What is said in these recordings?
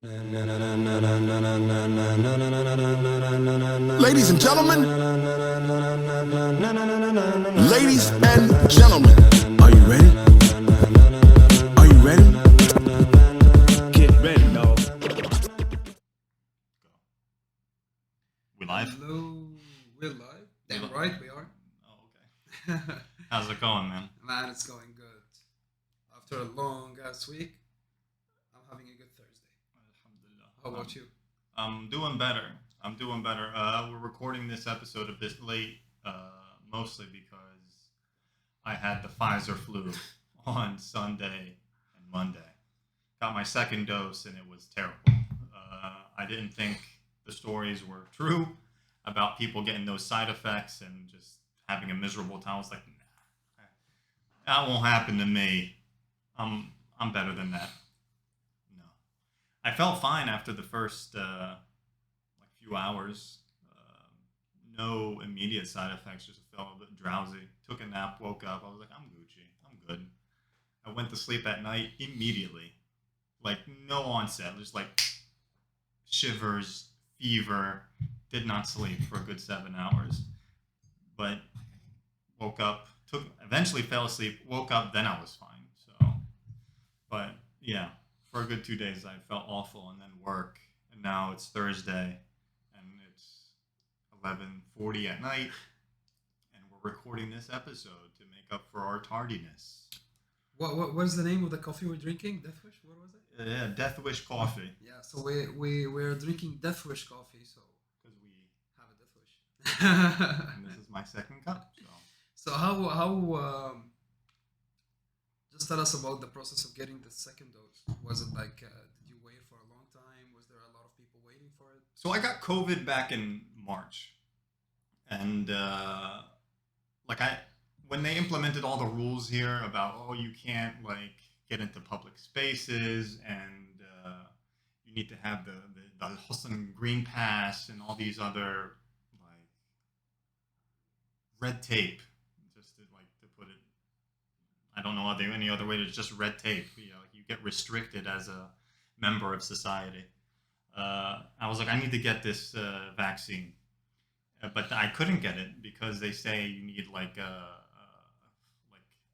Ladies and gentlemen, ladies and gentlemen, are you ready? Are you ready? Get ready, dog. We live? Hello, we're live. Damn right we are. Oh, okay. How's it going, man? Man, it's going good. After a long ass week, I'm having a good Thursday. Alhamdulillah. How about you? I'm doing better. We're recording this episode a bit late, mostly because I had the Pfizer flu on Sunday and Monday. Got my second dose and it was terrible. I didn't think the stories were true about people getting those side effects and just having a miserable time. I was like, nah, that won't happen to me. I'm better than that. No, I felt fine after the first few hours. No immediate side effects. Just felt a bit drowsy. Took a nap. Woke up. I was like, I'm Gucci. I'm good. I went to sleep at night immediately. Like no onset. Just like shivers, fever. Did not sleep for a good 7 hours. But woke up. Eventually fell asleep. Woke up. Then I was fine. But yeah, for a good 2 days I felt awful, and then work, and now it's Thursday, and it's 11:40 at night, and we're recording this episode to make up for our tardiness. What is the name of the coffee we're drinking? Death Wish? What was it? Yeah, Death Wish coffee. Yeah, so we're drinking Death Wish coffee, so Because we have a Death Wish. and this is my second cup. So how just tell us about the process of getting the second dose. Was it like did you wait for a long time? Was there a lot of people waiting for it? So I got COVID back in March, and when they implemented all the rules here about you can't like get into public spaces, and you need to have the Hussein Green Pass and all these other like red tape, just to put it. I don't know any other way. It's just red tape. You get restricted as a member of society. I was like, I need to get this vaccine, but I couldn't get it because they say you need like a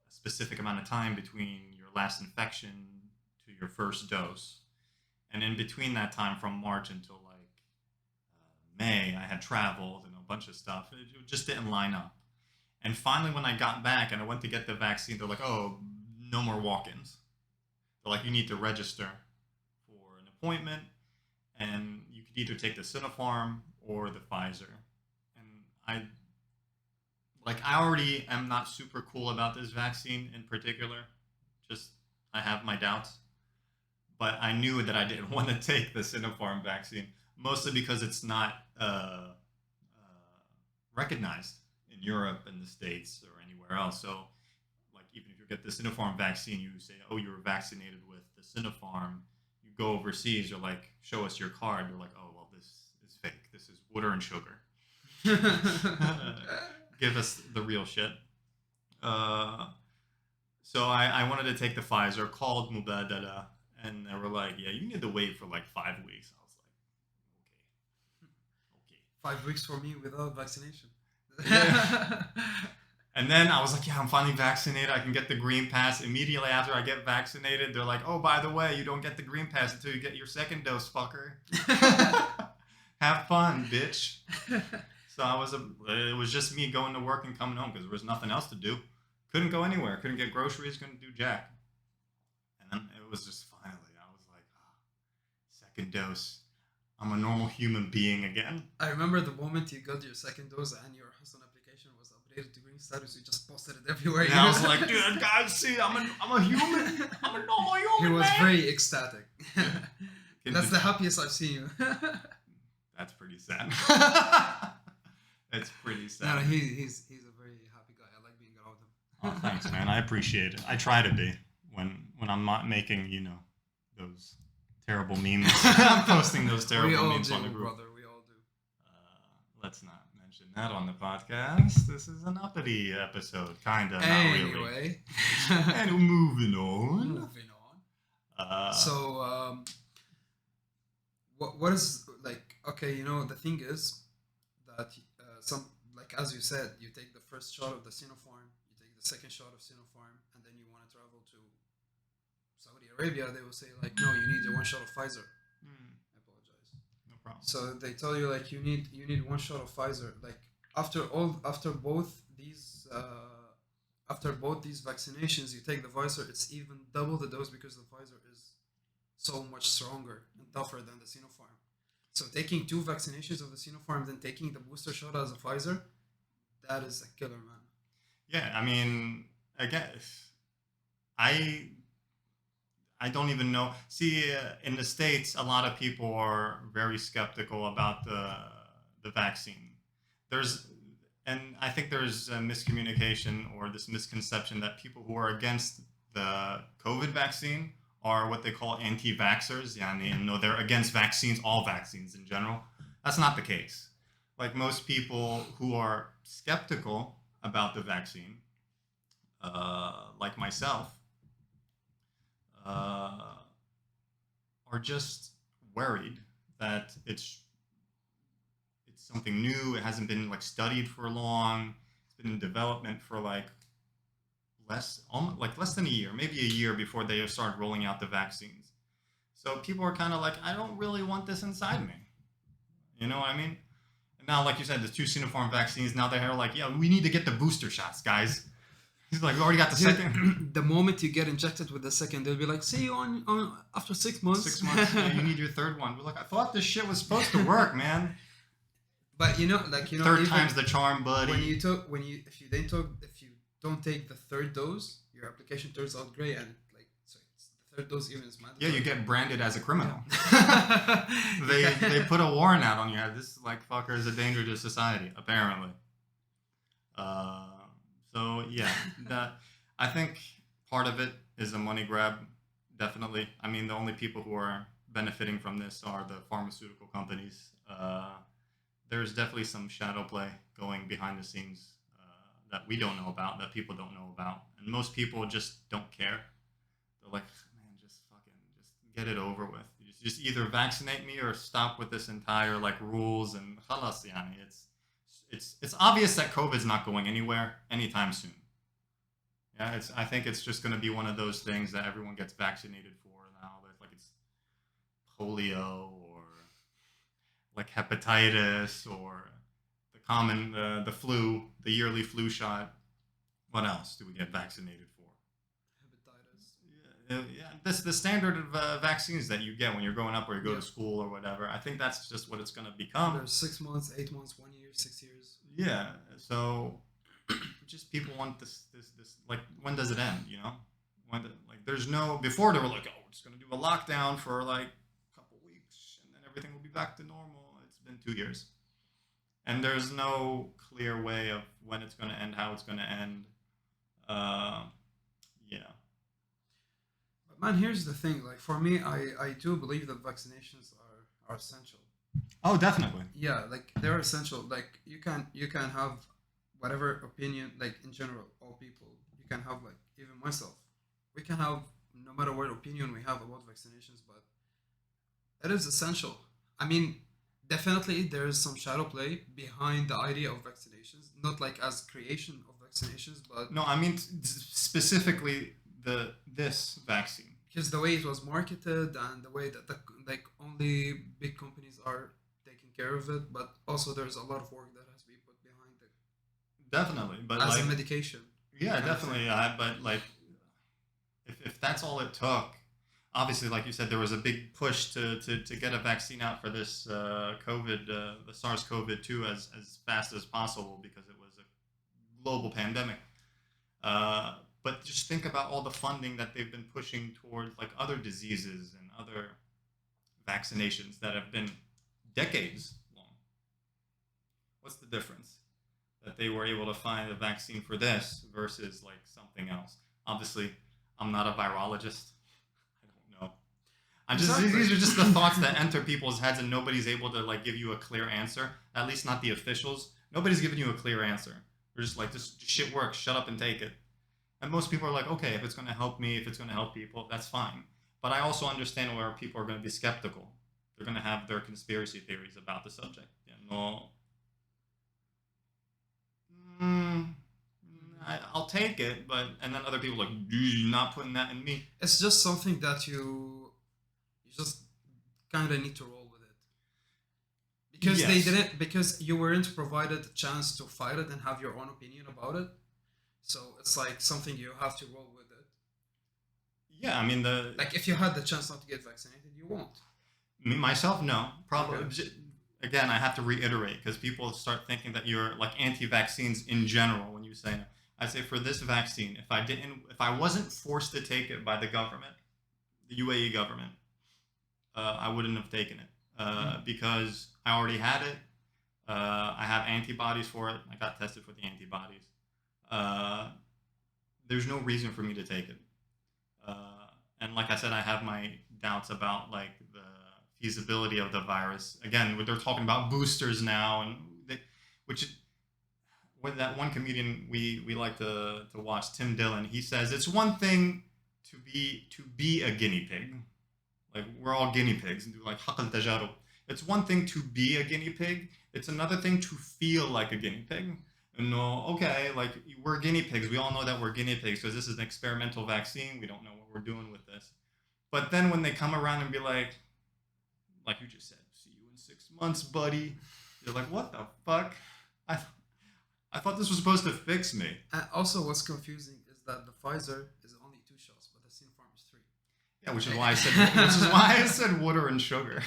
specific amount of time between your last infection to your first dose, and in between that time from March until May, I had traveled and a bunch of stuff. It just didn't line up. And finally, when I got back and I went to get the vaccine, they're like, oh, no more walk-ins. They're like, you need to register for an appointment, and you could either take the Sinopharm or the Pfizer. And I already am not super cool about this vaccine in particular. Just, I have my doubts. But I knew that I didn't want to take the Sinopharm vaccine, mostly because it's not recognized in Europe and the States or anywhere else. So, even if you get the Sinopharm vaccine, you say, oh, you were vaccinated with the Sinopharm. You go overseas, you're like, show us your card. You're like, oh, well, this is fake. This is water and sugar. Give us the real shit. So I wanted to take the Pfizer, called Mubadala, and they were like, yeah, you need to wait for 5 weeks. I was like, okay. 5 weeks for me without vaccination. Yeah. And then I was like, yeah, I'm finally vaccinated. I can get the green pass. Immediately after I get vaccinated, they're like, oh, by the way, you don't get the green pass until you get your second dose, fucker. Have fun, bitch. So it was just me going to work and coming home because there was nothing else to do. Couldn't go anywhere. Couldn't get groceries. Couldn't do jack. And then it was just finally, I was like, second dose. I'm a normal human being again. I remember the moment you got your second dose and your Hussein application was updated to green status. You just posted it everywhere. And I was like, dude, guys, see, I'm a human. I'm a normal human. He was man. very ecstatic. That's the happiest I've seen you. That's pretty sad. It's pretty sad. No, he's a very happy guy. I like being around him. Oh, thanks, man. I appreciate it. I try to be when I'm not making, those terrible memes. I'm posting those terrible memes on the group. Brother, we all do. Let's not mention that on the podcast. This is an uppity episode, kinda. Anyway. And moving on. So what is like? Okay, the thing is that some like as you said, you take the first shot of the Sinopharm, you take the second shot of Sinopharm, and then you want to travel to Saudi Arabia. They will say like, no, you need a one shot of Pfizer. Mm, I apologize. no problem. So they tell you like you need one shot of Pfizer. Like after both these vaccinations, you take the Pfizer. It's even double the dose because the Pfizer is so much stronger and tougher than the Sinopharm. So taking two vaccinations of the Sinopharm, then taking the booster shot as a Pfizer, that is a killer, man. Yeah, I mean, again, I I don't even know. See, in the States, a lot of people are very skeptical about the vaccine. There's, and I think there's a miscommunication or this misconception that people who are against the COVID vaccine are what they call anti-vaxxers. Yeah, and no, they're against vaccines, all vaccines in general. That's not the case. Like most people who are skeptical about the vaccine, like myself, are just worried that it's something new. It hasn't been like studied for long. It's been in development for like less than a year, maybe a year before they start rolling out the vaccines. So people are kind of like, I don't really want this inside me. You know what I mean? And now, like you said, the two Sinopharm vaccines. Now they're like, yeah, we need to get the booster shots, guys. He's like, we already got the second. The moment you get injected with the second, they'll be like, see you on after 6 months. 6 months. Yeah, you need your third one. We're like, I thought this shit was supposed to work, man. But third time's the charm, buddy. If you don't take the third dose, your application turns out gray, and like so it's, the third dose even is mandatory. Yeah, you get branded as a criminal. Yeah. They put a warrant out on you. This like fucker is a danger to society, apparently. So yeah, I think part of it is a money grab. Definitely. I mean, the only people who are benefiting from this are the pharmaceutical companies. There's definitely some shadow play going behind the scenes that we don't know about, that people don't know about, and most people just don't care. They're like, man, just get it over with. Just either vaccinate me or stop with this entire like rules and khalas yani. It's obvious that COVID's not going anywhere anytime soon. Yeah, I think it's just going to be one of those things that everyone gets vaccinated for now. That like it's polio or like hepatitis or the common the flu, the yearly flu shot. What else do we get vaccinated for? Hepatitis. Yeah, the standard of vaccines that you get when you're growing up or you go to school or whatever. I think that's just what it's going to become. There's 6 months, 8 months, 1 year, 6 years. Yeah, so just people want this like, when does it end? You know, there's no, before they were like, oh, we're just gonna do a lockdown for like a couple weeks and then everything will be back to normal. It's been 2 years, and there's no clear way of when it's gonna end, how it's gonna end. Yeah. But man, here's the thing. Like for me, I do believe that vaccinations are essential. Oh, definitely. Yeah, like they're essential. Like you can have whatever opinion, like in general, all people. You can have like even myself. We can have no matter what opinion we have about vaccinations, but it is essential. I mean, definitely there is some shadow play behind the idea of vaccinations, not like as creation of vaccinations, but no, I mean specifically this vaccine. Because the way it was marketed and the way that like only big companies are taking care of it, but also there's a lot of work that has to be put behind it. Definitely, but as like, a medication. Yeah, definitely. But like, if that's all it took, obviously, like you said, there was a big push to get a vaccine out for this COVID, the SARS-CoV-2 as fast as possible because it was a global pandemic. But just think about all the funding that they've been pushing towards like other diseases and other vaccinations that have been decades long. What's the difference? That they were able to find a vaccine for this versus like something else. Obviously, I'm not a virologist. I don't know. These are just the thoughts that enter people's heads, and nobody's able to like give you a clear answer. At least not the officials. Nobody's giving you a clear answer. They're just like, this shit works. Shut up and take it. And most people are like, okay, if it's going to help me, if it's going to help people, that's fine. But I also understand where people are going to be skeptical. They're going to have their conspiracy theories about the subject. No, mm, I'll take it, but and then other people are like, you're not putting that in me. It's just something that you just kind of need to roll with it because they Yes. didn't because you weren't provided a chance to fight it and have your own opinion about it. So it's like something you have to roll with it. Yeah, I mean Like if you had the chance not to get vaccinated, you won't. me myself, no, probably. Okay. Again, I have to reiterate because people start thinking that you're like anti-vaccines in general when you say no. I say for this vaccine, if I wasn't forced to take it by the government, the UAE government, I wouldn't have taken it because I already had it. I have antibodies for it. I got tested for the antibodies. Uh, there's no reason for me to take it. And like I said, I have my doubts about like the feasibility of the virus. Again, they're talking about boosters now, and which with that one comedian we like to watch, Tim Dillon, he says it's one thing to be a guinea pig, like we're all guinea pigs and do like حقل تجارب. It's one thing to be a guinea pig. It's another thing to feel like a guinea pig. And no, okay, like we're guinea pigs. We all know that we're guinea pigs because this is an experimental vaccine. We don't know what we're doing with this. But then when they come around and be like you just said, see you in 6 months, buddy. You're like, what the fuck? I thought this was supposed to fix me. And also, what's confusing is that the Pfizer is only 2 shots, but the Sinopharm is 3. Yeah, which is why I said water and sugar.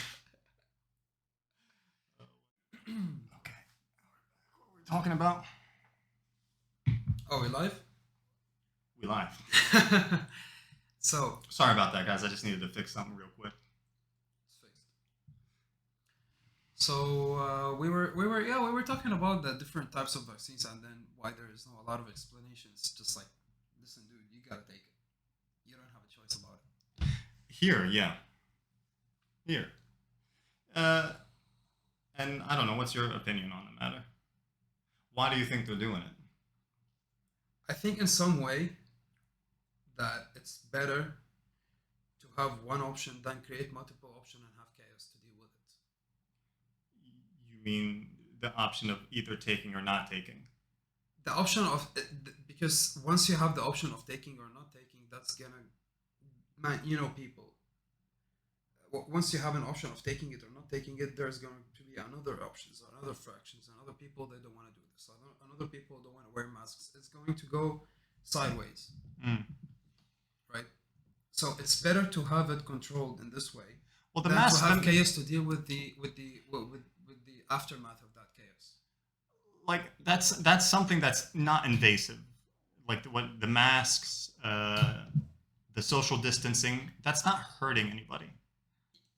Okay. What were we talking about? Oh, we live? We live. So Sorry about that, guys. I just needed to fix something real quick. it's fixed. So we were talking about the different types of vaccines and then why there is no a lot of explanations. Just like, listen, dude, you gotta take it. You don't have a choice about it. Here, yeah. Here. And I don't know, what's your opinion on the matter? Why do you think they're doing it? I think in some way that it's better to have one option than create multiple options and have chaos to deal with it. You mean the option of either taking or not taking? The option of because once you have the option of taking or not taking, that's gonna, man, people. Once you have an option of taking it or not taking it, there's going to be another options, another fractions, and other people they don't want to do this. Another people don't want to wear masks. It's going to go sideways, right? So it's better to have it controlled in this way. Well, the than mask to have chaos to deal with the aftermath of that chaos. like that's something that's not invasive, like the masks, the social distancing. That's not hurting anybody.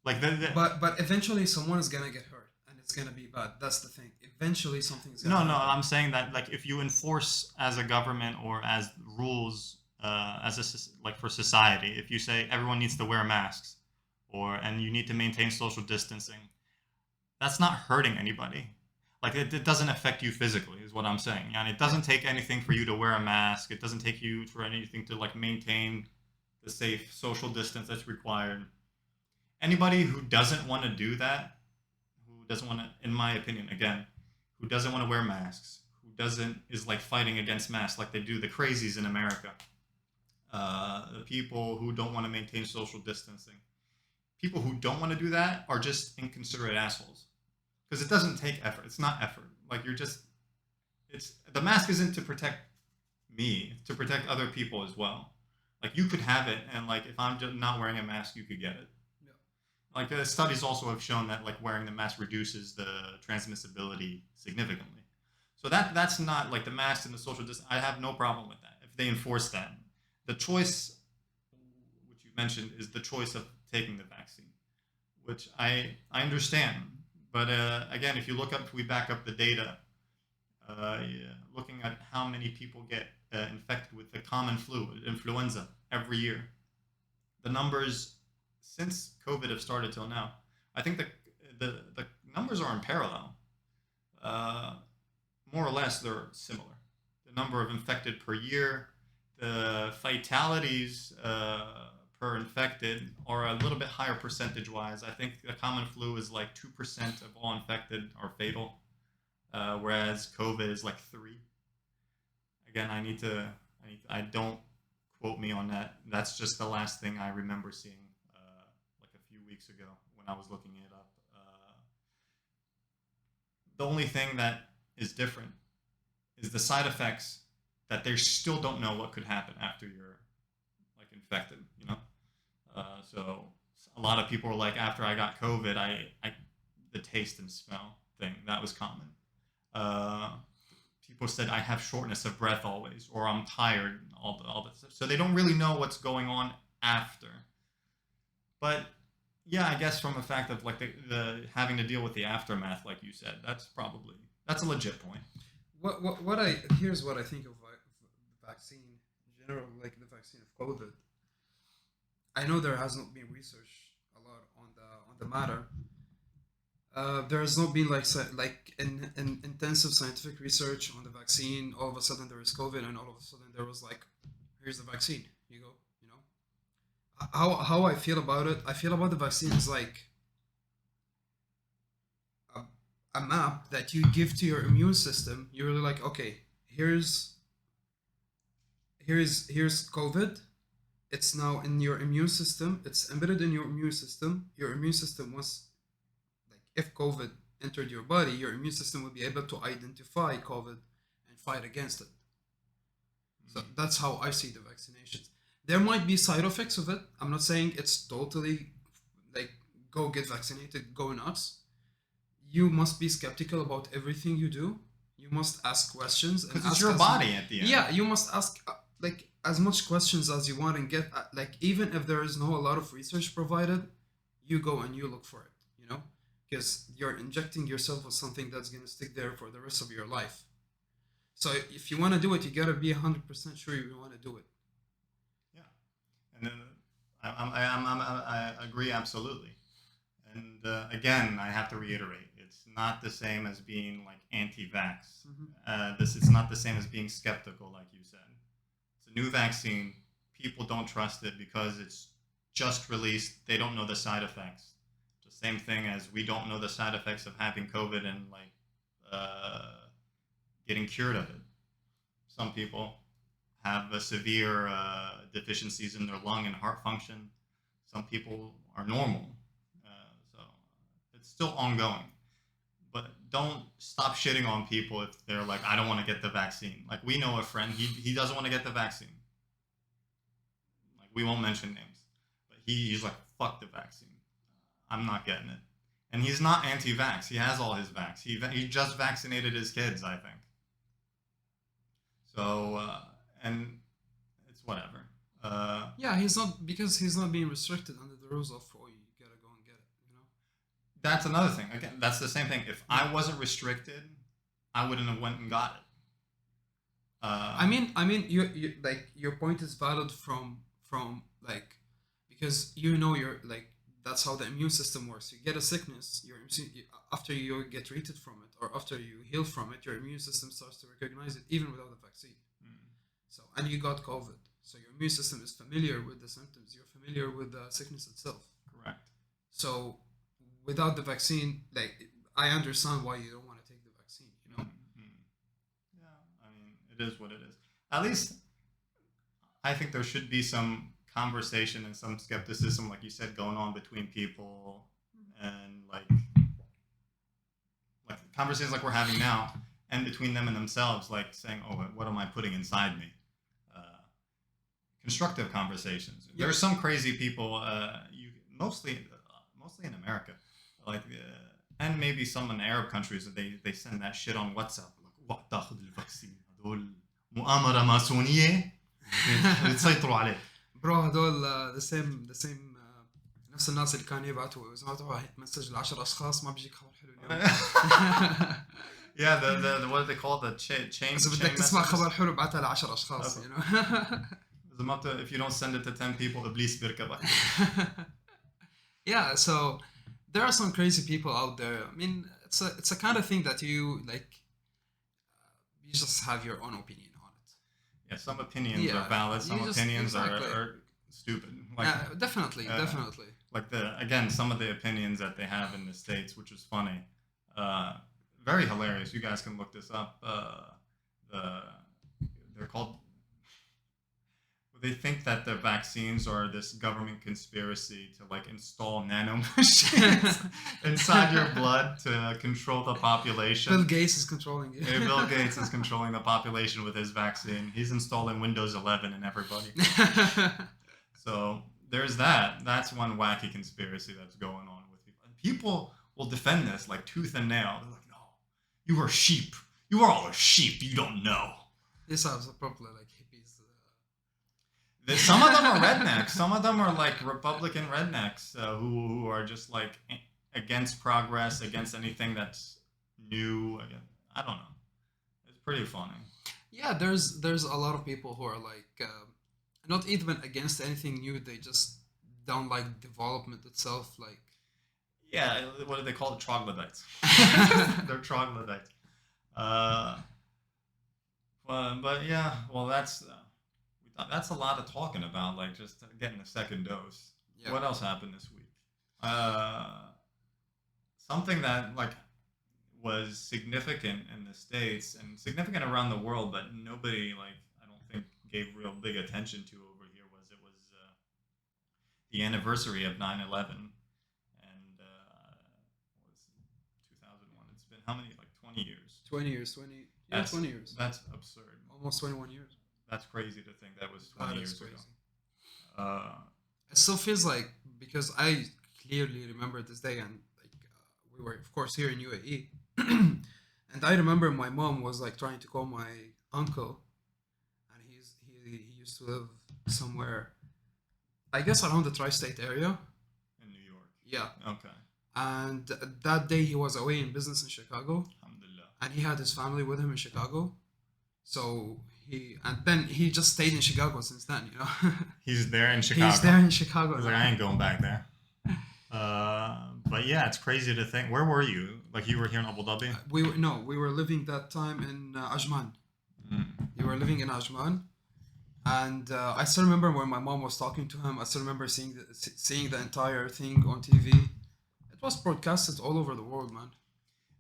Like But eventually someone is gonna get hurt and it's gonna be bad. That's the thing. Eventually something's gonna no, happen. I'm saying that like if you enforce as a government or as rules like for society, if you say everyone needs to wear masks and you need to maintain social distancing, that's not hurting anybody. Like it doesn't affect you physically is what I'm saying. And it doesn't take anything for you to wear a mask. It doesn't take you for anything to like maintain the safe social distance that's required. Anybody who doesn't want to do that, who doesn't want to, in my opinion, again, who doesn't want to wear masks, is like fighting against masks like they do the crazies in America. The people who don't want to maintain social distancing. People who don't want to do that are just inconsiderate assholes. Because it doesn't take effort. It's not effort. Like the mask isn't to protect me, it's to protect other people as well. Like you could have it, and like if I'm just not wearing a mask, you could get it. Like studies also have shown that like wearing the mask reduces the transmissibility significantly. So that's not like the mask and the social distance. I have no problem with that if they enforce that. The choice, which you mentioned, is the choice of taking the vaccine, which I understand. But again, if we back up the data, looking at how many people get infected with the common flu, influenza, every year, the numbers since COVID have started till now, I think the numbers are in parallel. More or less, they're similar. The number of infected per year, the fatalities per infected are a little bit higher percentage wise. I think the common flu is like 2% of all infected are fatal, whereas COVID is like 3. Again, I don't quote me on that. That's just the last thing I remember seeing like a few weeks ago when I was looking it up. The only thing that is different is the side effects that they still don't know what could happen after you're like infected, you know? So a lot of people are like, after I got COVID, the taste and smell thing, that was common. People said I have shortness of breath always, or I'm tired, all that stuff. So they don't really know what's going on after. But yeah, I guess from a fact of like the having to deal with the aftermath, like you said, that's a legit point. Here's what I think of the vaccine in general, like the vaccine of COVID. I know there has not been research a lot on the matter. There has not been like an intensive scientific research on the vaccine. All of a sudden there is COVID, and all of a sudden there was like, here's the vaccine. You go, you know. How I feel about it? I feel about the vaccine is like a map that you give to your immune system. You're really like, okay, here's COVID. It's now in your immune system. It's embedded in your immune system. Your immune system was like, if COVID entered your body, your immune system will be able to identify COVID and fight against it. So that's how I see the vaccinations. There might be side effects of it. I'm not saying it's totally like go get vaccinated, go nuts. You must be skeptical about everything you do. You must ask questions. Because it's your body at the end. Yeah, you must ask like as much questions as you want and get like, even if there is no a lot of research provided, you go and you look for it, you know, because you're injecting yourself with something that's going to stick there for the rest of your life. So if you want to do it, you got to be 100% sure you want to do it. Yeah. And then I agree absolutely. And again, I have to reiterate, it's not the same as being like anti-vax. Mm-hmm. It's not the same as being skeptical, like you said. It's a new vaccine. People don't trust it because it's just released. They don't know the side effects. The same thing as we don't know the side effects of having COVID and like getting cured of it. Some people have a severe deficiencies in their lung and heart function. Some people are normal. So it's still ongoing. But don't stop shitting on people if they're like, I don't want to get the vaccine. Like, we know a friend, he doesn't want to get the vaccine. Like, we won't mention names. But he's like, fuck the vaccine. I'm not getting it. And he's not anti-vax. He has all his vax. He just vaccinated his kids, I think. So, and it's whatever. Yeah, he's not being restricted under the rules of, oh, you gotta go and get it, you know? That's another thing. Again, that's the same thing. If I wasn't restricted, I wouldn't have went and got it. I mean, you like, your point is valid from like, because you know, you're like, that's how the immune system works. You get a sickness, after you get treated from it, or after you heal from it, your immune system starts to recognize it even without the vaccine. So, and you got COVID, so your immune system is familiar with the symptoms. You're familiar with the sickness itself. Correct. So, without the vaccine, like, I understand why you don't want to take the vaccine. You know. Yeah, I mean, it is what it is. At least, I think there should be some conversation and some skepticism, like you said, going on between people, and like conversations like we're having now, and between them and themselves, like saying, "Oh, what am I putting inside me?" Constructive conversations. There are some crazy people, mostly in America, like, and maybe some in Arab countries, that they send that shit on WhatsApp, like, تاخذ الفاكسين هذول مؤامرة ماسونية بتسيطروا عليك. برو هدول the same نفس الناس اللي كانوا يبعتوا إذا ما تبغى مسج ل10 أشخاص ما بيجيك خبر حلو اليوم. Yeah, the what do they call the chain? إذا بدك تسمع خبر حلو بعتها ل10 أشخاص. You know. If you don't send it to 10 people, إبليس بيركبك. Yeah, so there are some crazy people out there. I mean, it's a kind of thing that you like. You just have your own opinion on it. Yeah, some opinions are valid. Some opinions are stupid. Like Definitely, uh, definitely. like some of the opinions that they have in the states, which is funny, uh, very hilarious. You guys can look this up. The they're called. They think that the vaccines are this government conspiracy to like install nanomachines inside your blood to control the population. Bill Gates is controlling it. Bill Gates is controlling the population with his vaccine. He's installing Windows 11 in everybody. So there's that. That's one wacky conspiracy that's going on with people. And people will defend this like tooth and nail. They're like, no, you are sheep. You are all a sheep. You don't know. This sounds probably like hippies. Some of them are rednecks. Some of them are like Republican rednecks who are just like against progress, against anything that's new. I don't know. It's pretty funny. Yeah, there's a lot of people who are like not even against anything new. They just don't like development itself. Like Yeah, what do they call it? Troglodytes. They're troglodytes. But yeah, well, that's a lot of talking about, like just getting a second dose. yeah, What else happened this week? Something that like was significant in the States and significant around the world, but nobody like I don't think gave real big attention to over here was the anniversary of 9/11 and was 2001. It's been how many like 20 years? 20 years, 20 years, That's absurd. almost 21 years. That's crazy to think that was 20 That years is crazy. ago. It still feels like because I clearly remember this day, and like we were of course here in UAE, and I remember my mom was like trying to call my uncle, and he used to live somewhere, I guess around the tri-state area. In New York. Yeah, Okay. and that day he was away in business in Chicago, Alhamdulillah. and he had his family with him in Chicago, so then he just stayed in Chicago since then. You know, He's there in Chicago. he's there in Chicago. He's like, I ain't going back there. But yeah, it's crazy to think. Where were you? Like you were here in Abu Dhabi? We were living that time in Ajman. Mm. We were living in Ajman, and I still remember when my mom was talking to him. I still remember seeing the entire thing on TV. It was broadcasted all over the world, man.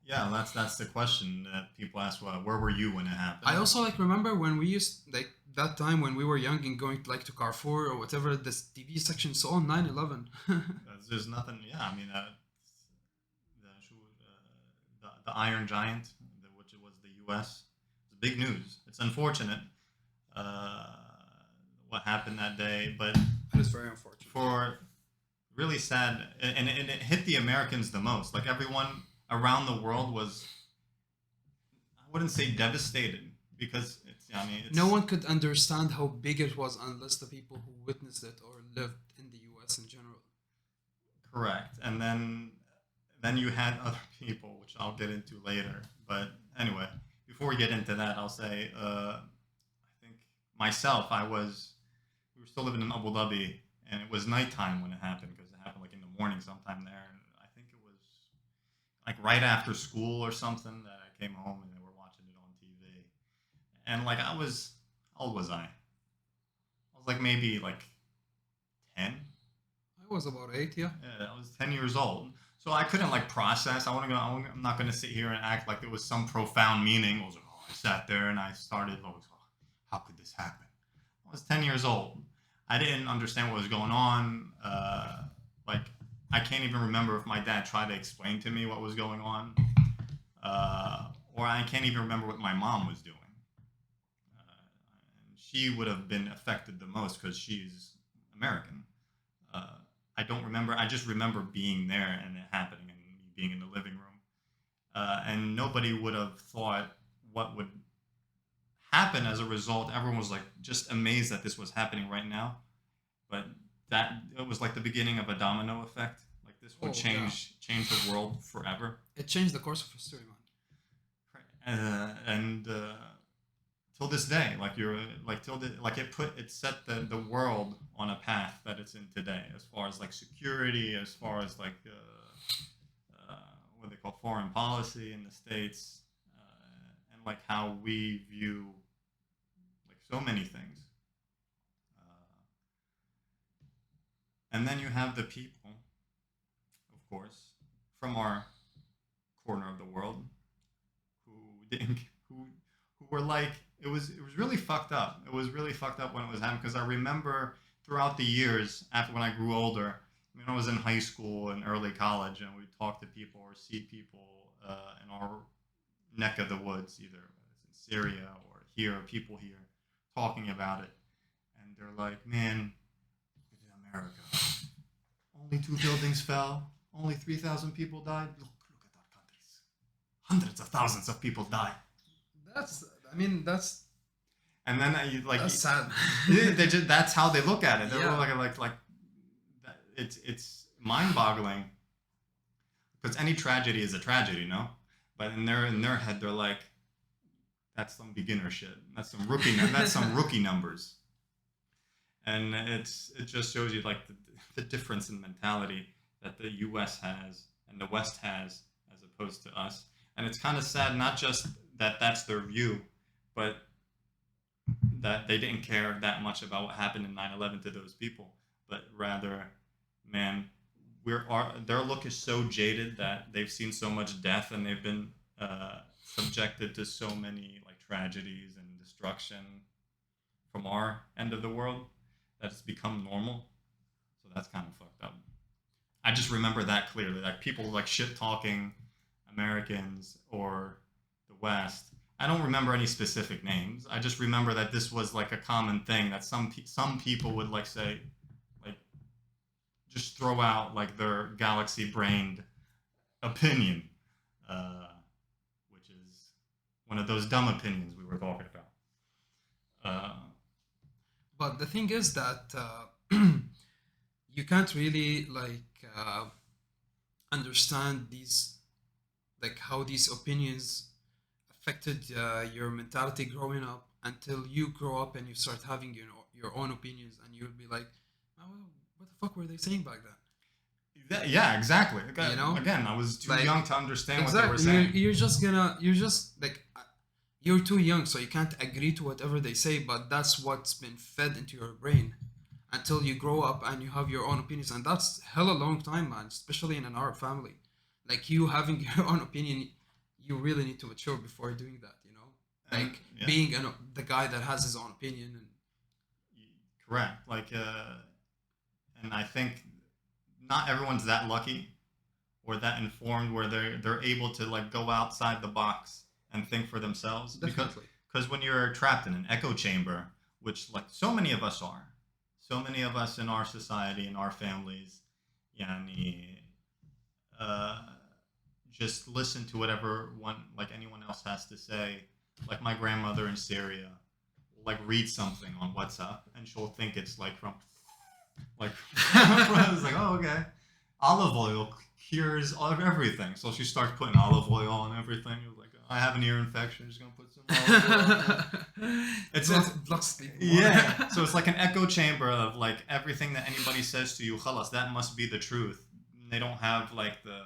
Yeah, that's the question that people ask. Well, where were you when it happened? I also like remember when we used like that time when we were young and going like to Carrefour or whatever. This TV section saw 9/11. There's nothing. Yeah, I mean, the Iron Giant, which was the U.S. It's big news. It's unfortunate what happened that day, but It is very unfortunate. for really sad, and it hit the Americans the most. Like everyone around the world was, I wouldn't say devastated because it's No one could understand how big it was unless the people who witnessed it or lived in the U.S. in general. correct. And then you had other people, which I'll get into later. But anyway, before we get into that, I'll say I think myself, we were still living in Abu Dhabi, and it was nighttime when it happened because it happened like in the morning sometime there. And I think it was like right after school or something that I came home and they were watching it on TV. And like how old was I? I was like maybe like 10. I was about 8, yeah. Yeah, I was 10 years old. So I couldn't like process. I'm not going to sit here and act like there was some profound meaning. I was like, I sat there and I started, how could this happen? I was 10 years old. I didn't understand what was going on. Like, I can't even remember if my dad tried to explain to me what was going on. Or I can't even remember what my mom was doing. And she would have been affected the most because she's American. I don't remember. I just remember being there and it happening and me being in the living room. And nobody would have thought what would happen as a result. Everyone was like just amazed that this was happening right now. But that it was like the beginning of a domino effect. Like this would change the world forever. It changed the course of history, man. And till this day, like you're like it set the world on a path that it's in today, as far as like security, as far as like what they call foreign policy in the States, and like how we view like so many things. And then you have the people, of course, from our corner of the world who didn't who were like it was really fucked up. It was really fucked up when it was happening because I remember throughout the years after when I grew older. I mean, I was in high school and early college, and we'd talk to people or see people in our neck of the woods, either in Syria or here, people here, talking about it, and they're like, "Man, look at America. Only 2 buildings fell. Only 3,000 people died. Look at our countries. Hundreds of thousands of people died." That's And then that's sad. that's how they look at it. They're Yeah. like it's mind-boggling because any tragedy is a tragedy, no? But in their head, they're like, that's some beginner shit. That's some rookie numbers. And it just shows you like the difference in mentality that the U.S. has and the West has as opposed to us. And it's kind of sad, not just that that's their view, but that they didn't care that much about what happened in 9/11 to those people, but rather, man, their look is so jaded that they've seen so much death and they've been subjected to so many like tragedies and destruction from our end of the world that it's become normal. So that's kind of fucked up. I just remember that clearly, like people like shit talking Americans or the West. I don't remember any specific names. I just remember that this was like a common thing that some people would like say, like, just throw out like their galaxy-brained opinion, which is one of those dumb opinions we were talking about. But the thing is that you can't really understand these, like how these opinions affected your mentality growing up until you grow up and you start having your own opinions, and you'll be like, oh, what the fuck were they saying back then? Yeah, exactly. You know? Again, I was too Like, young to understand what they Exactly. were saying. You're just like, you're too young, so you can't agree to whatever they say, but that's what's been fed into your brain until you grow up and you have your own opinions. And that's hella long time, man, especially in an Arab family. Like, you having your own opinion, you really need to mature before doing that, you know? And, Like, yeah. being the guy that has his own opinion. And Correct. Like, and I think not everyone's that lucky or that informed where they're able to like go outside the box and think for themselves. Definitely. Because when you're trapped in an echo chamber, which like so many of us are, so many of us in our society, in our families, yani, just listen to whatever anyone else has to say. Like my grandmother in Syria will like read something on WhatsApp and she'll think it's like from it's like, oh, okay, olive oil cures everything. So she starts putting olive oil on everything. It was like, I have an ear infection, I'm just gonna put some olive oil. It's blocks people. yeah. So it's like an echo chamber of like everything that anybody says to you, khalas, that must be the truth. They don't have like the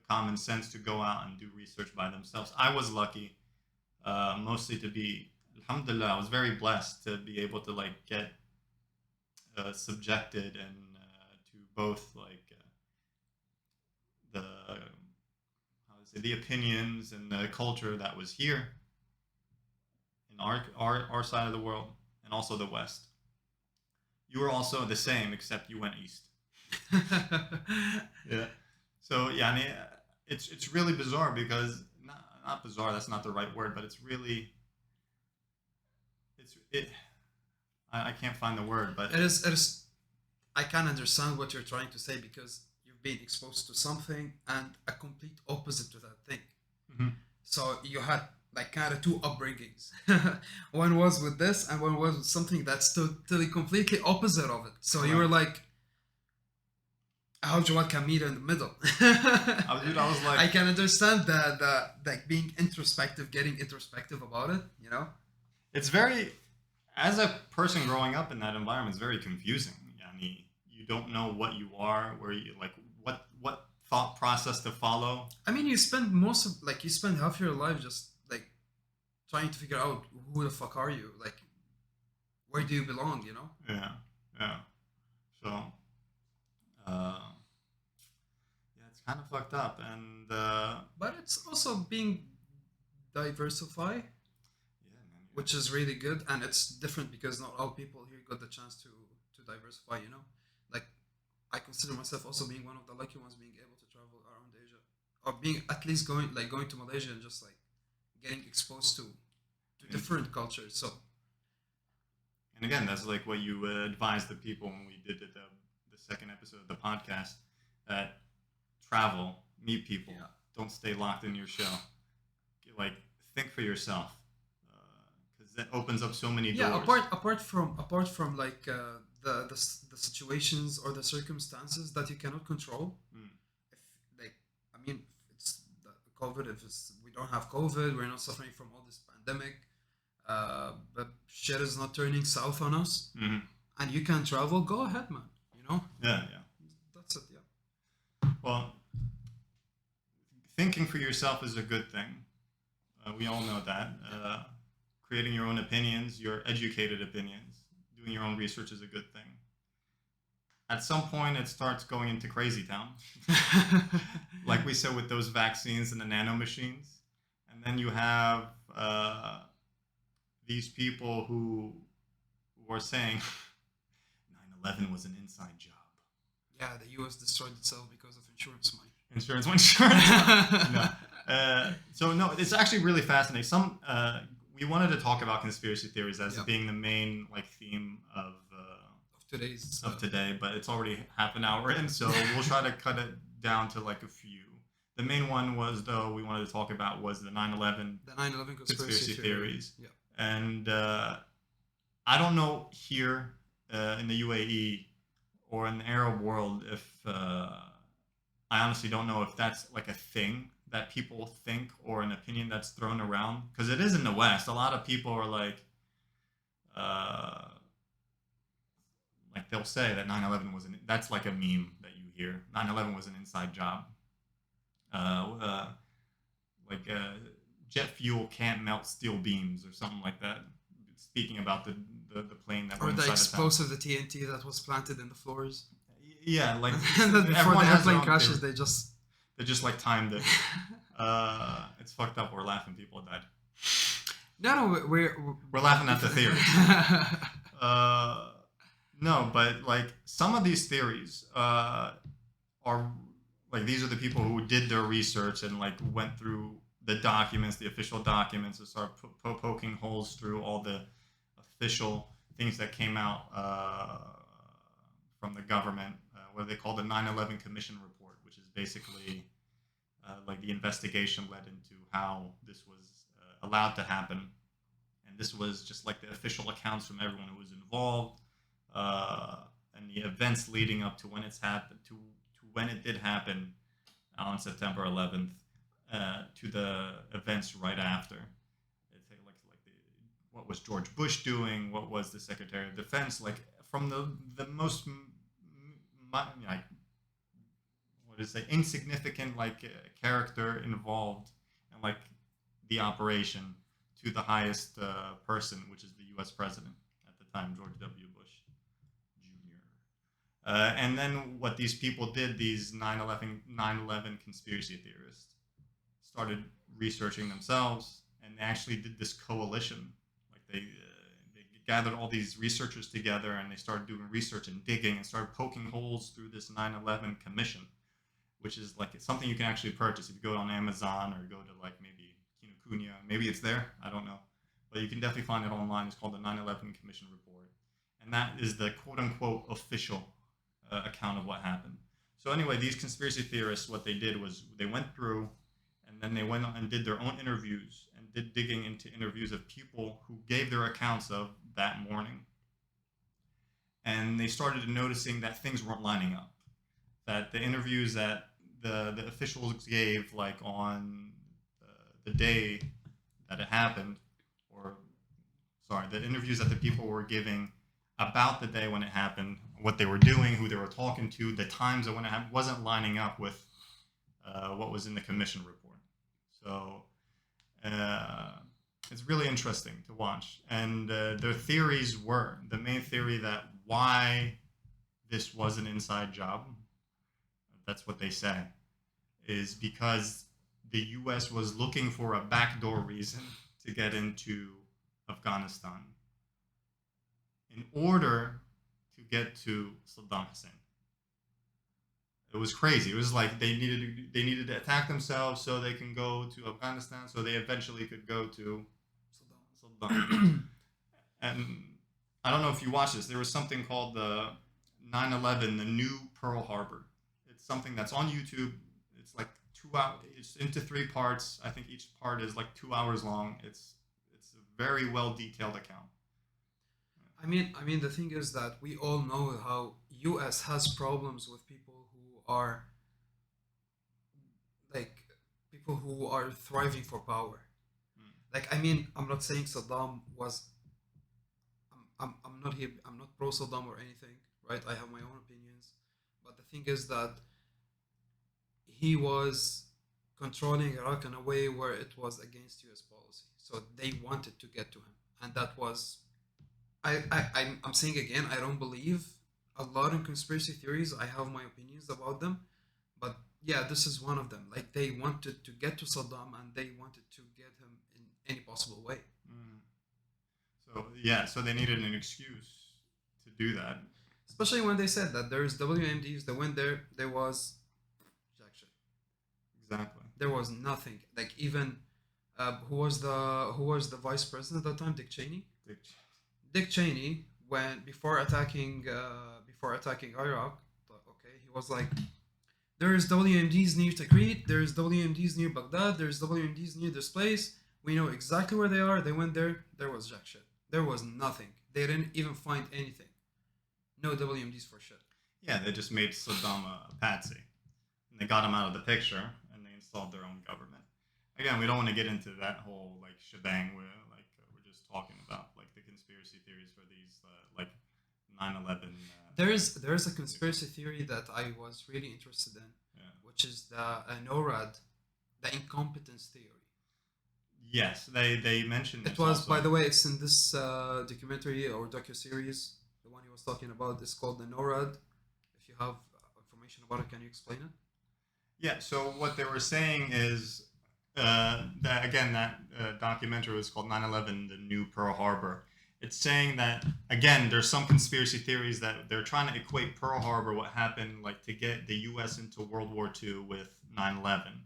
common sense to go out and do research by themselves. I was lucky, mostly to be, alhamdulillah, I was very blessed to be able to like get subjected and to both like the opinions and the culture that was here in our side of the world and also the West. You were also the same, except you went east. Yeah. So yeah, I mean, it's really bizarre because not bizarre. That's not the right word, but it's really I can't find the word, but It is. I can understand what you're trying to say because you've been exposed to something and a complete opposite to that thing. Mhm. So you had like kind of two upbringings. One was with this, and one was with something that's totally completely opposite of it. So you were like, how do you can meet in the middle? I was like, I can understand the like being introspective, getting introspective about it. You know. it's very, as a person growing up in that environment, it's very confusing. Yani, you don't know what you are, where you like, what thought process to follow. I mean, you spend half your life just like trying to figure out who the fuck are you, like where do you belong, you know? Yeah, yeah. So Yeah, it's kind of fucked up, and But it's also being diversified, yeah, man. which is really good, and it's different because not all people here got the chance to diversify. You know, like I consider myself also being one of the lucky ones being able to travel around Asia, or being at least going to Malaysia and just like getting exposed to different cultures. So And again, that's like what you advised the people when we did the second episode of the podcast, that travel, meet people, Yeah. don't stay locked in your shell. Like, think for yourself, because that opens up so many yeah, doors. apart from like the situations or the circumstances that you cannot control. Mm. If like I mean, if it's the COVID, if it's we don't have COVID, we're not suffering from all this pandemic. But shit is not turning south on us, Hmm. and you can travel. Go ahead, man. You know, Yeah, yeah. that's it. Yeah. Well, thinking for yourself is a good thing. We all know that. Creating your own opinions, your educated opinions, doing your own research is a good thing. At some point, it starts going into crazy town, like we said with those vaccines and the nanomachines. And then you have these people who are saying 9/11 was an inside job. Yeah, the U.S. destroyed itself because of insurance money. Insurance. No. So no, it's actually really fascinating. We wanted to talk about conspiracy theories as Yeah. being the main like theme of Today's today, but it's already half an hour in, so we'll try to cut it down to like a few. The main one was though we wanted to talk about was the 9/11 the 9/11 conspiracy theories, Yeah. and I don't know here in the UAE or in the Arab world if I honestly don't know if that's like a thing that people think or an opinion that's thrown around, because it is in the West. A lot of people are like they'll say that 9/11 was that's like a meme that you hear. 9/11 was an inside job. Like jet fuel can't melt steel beams or something like that. Speaking about the plane that Or went the inside the town. explosive, the TNT that was planted in the floors. Yeah, like And then before everyone the has their airplane own crashes, theory. They just like timed it. It's fucked up. We're laughing. People died. no, We're laughing at the theory. No, but like some of these theories are like these are the people who did their research and like went through the documents, the official documents, and started poking holes through all the official things that came out from the government, what they call the 9/11 Commission Report, which is basically like the investigation led into how this was allowed to happen, and this was just like the official accounts from everyone who was involved. And the events leading up to when it's happened, to when it did happen on September 11th, to the events right after. What was George Bush doing? What was the Secretary of Defense like? From the most like what is it, insignificant like character involved in like the operation to the highest person, which is the U.S. president at the time, George W. Bush. And then what these people did, these 9/11 conspiracy theorists, started researching themselves, and they actually did this coalition. Like they gathered all these researchers together, and they started doing research and digging, and started poking holes through this 9/11 commission, which is like it's something you can actually purchase if you go on Amazon or go to like maybe Kinokuniya. Maybe it's there. I don't know, but you can definitely find it online. It's called the 9/11 Commission Report, and that is the quote unquote official account of what happened. So anyway, these conspiracy theorists, what they did was they went through, and then they went and did their own interviews and did digging into interviews of people who gave their accounts of that morning. And they started noticing that things weren't lining up. That the interviews that the officials gave, like on the day that it happened, or sorry, the interviews that the people were giving about the day when it happened, what they were doing, who they were talking to, the times of when it happened, wasn't lining up with what was in the commission report. So it's really interesting to watch. And their theories were, the main theory that why this was an inside job that's what they say, is because the U.S. was looking for a backdoor reason to get into Afghanistan in order to get to Saddam Hussein. It was crazy. It was like they needed to attack themselves so they can go to Afghanistan, so they eventually could go to Saddam. And I don't know if you watched this. There was something called the 9/11, the new Pearl Harbor. It's something that's on YouTube. It's like 2 hours. It's into 3 parts. I think each part is like 2 hours long. It's a very well detailed account. I mean, the thing is that we all know how U.S. has problems with people who are like people who are thriving for power. Like, I mean, I'm not saying Saddam was. I'm not here. I'm not pro Saddam or anything, right? I have my own opinions, but the thing is that he was controlling Iraq in a way where it was against U.S. policy. So they wanted to get to him, and that was. I'm saying again, I don't believe a lot in conspiracy theories. I have my opinions about them, but yeah, this is one of them. Like they wanted to get to Saddam, and they wanted to get him in any possible way. So yeah, so they needed an excuse to do that. Especially when they said that there's WMDs that went there, there was jack shit. Exactly. There was nothing. Like even who was the vice president at the time? Dick Cheney. Dick Cheney, when before attacking Iraq, okay, he was like, "There's WMDs near Tikrit, there's WMDs near Baghdad, there's WMDs near this place. We know exactly where they are." They went there. There was jack shit. There was nothing. They didn't even find anything. No WMDs for shit. Yeah, they just made Saddam a patsy, and they got him out of the picture, and they installed their own government. Again, we don't want to get into that whole like shebang where like we're just talking about like the conspiracy theories for these like 9/11. There's a conspiracy theory that I was really interested in, which is the NORAD, the incompetence theory. Yes, they mentioned it. Was, by the way, it's in this documentary or docuseries. The one he was talking about is called the NORAD. If you have information about it, can you explain it? Yeah. So what they were saying is that again, that documentary was called 9/11: The New Pearl Harbor. It's saying that again, there's some conspiracy theories that they're trying to equate Pearl Harbor, what happened, like to get the U.S. into World War II, with 9/11,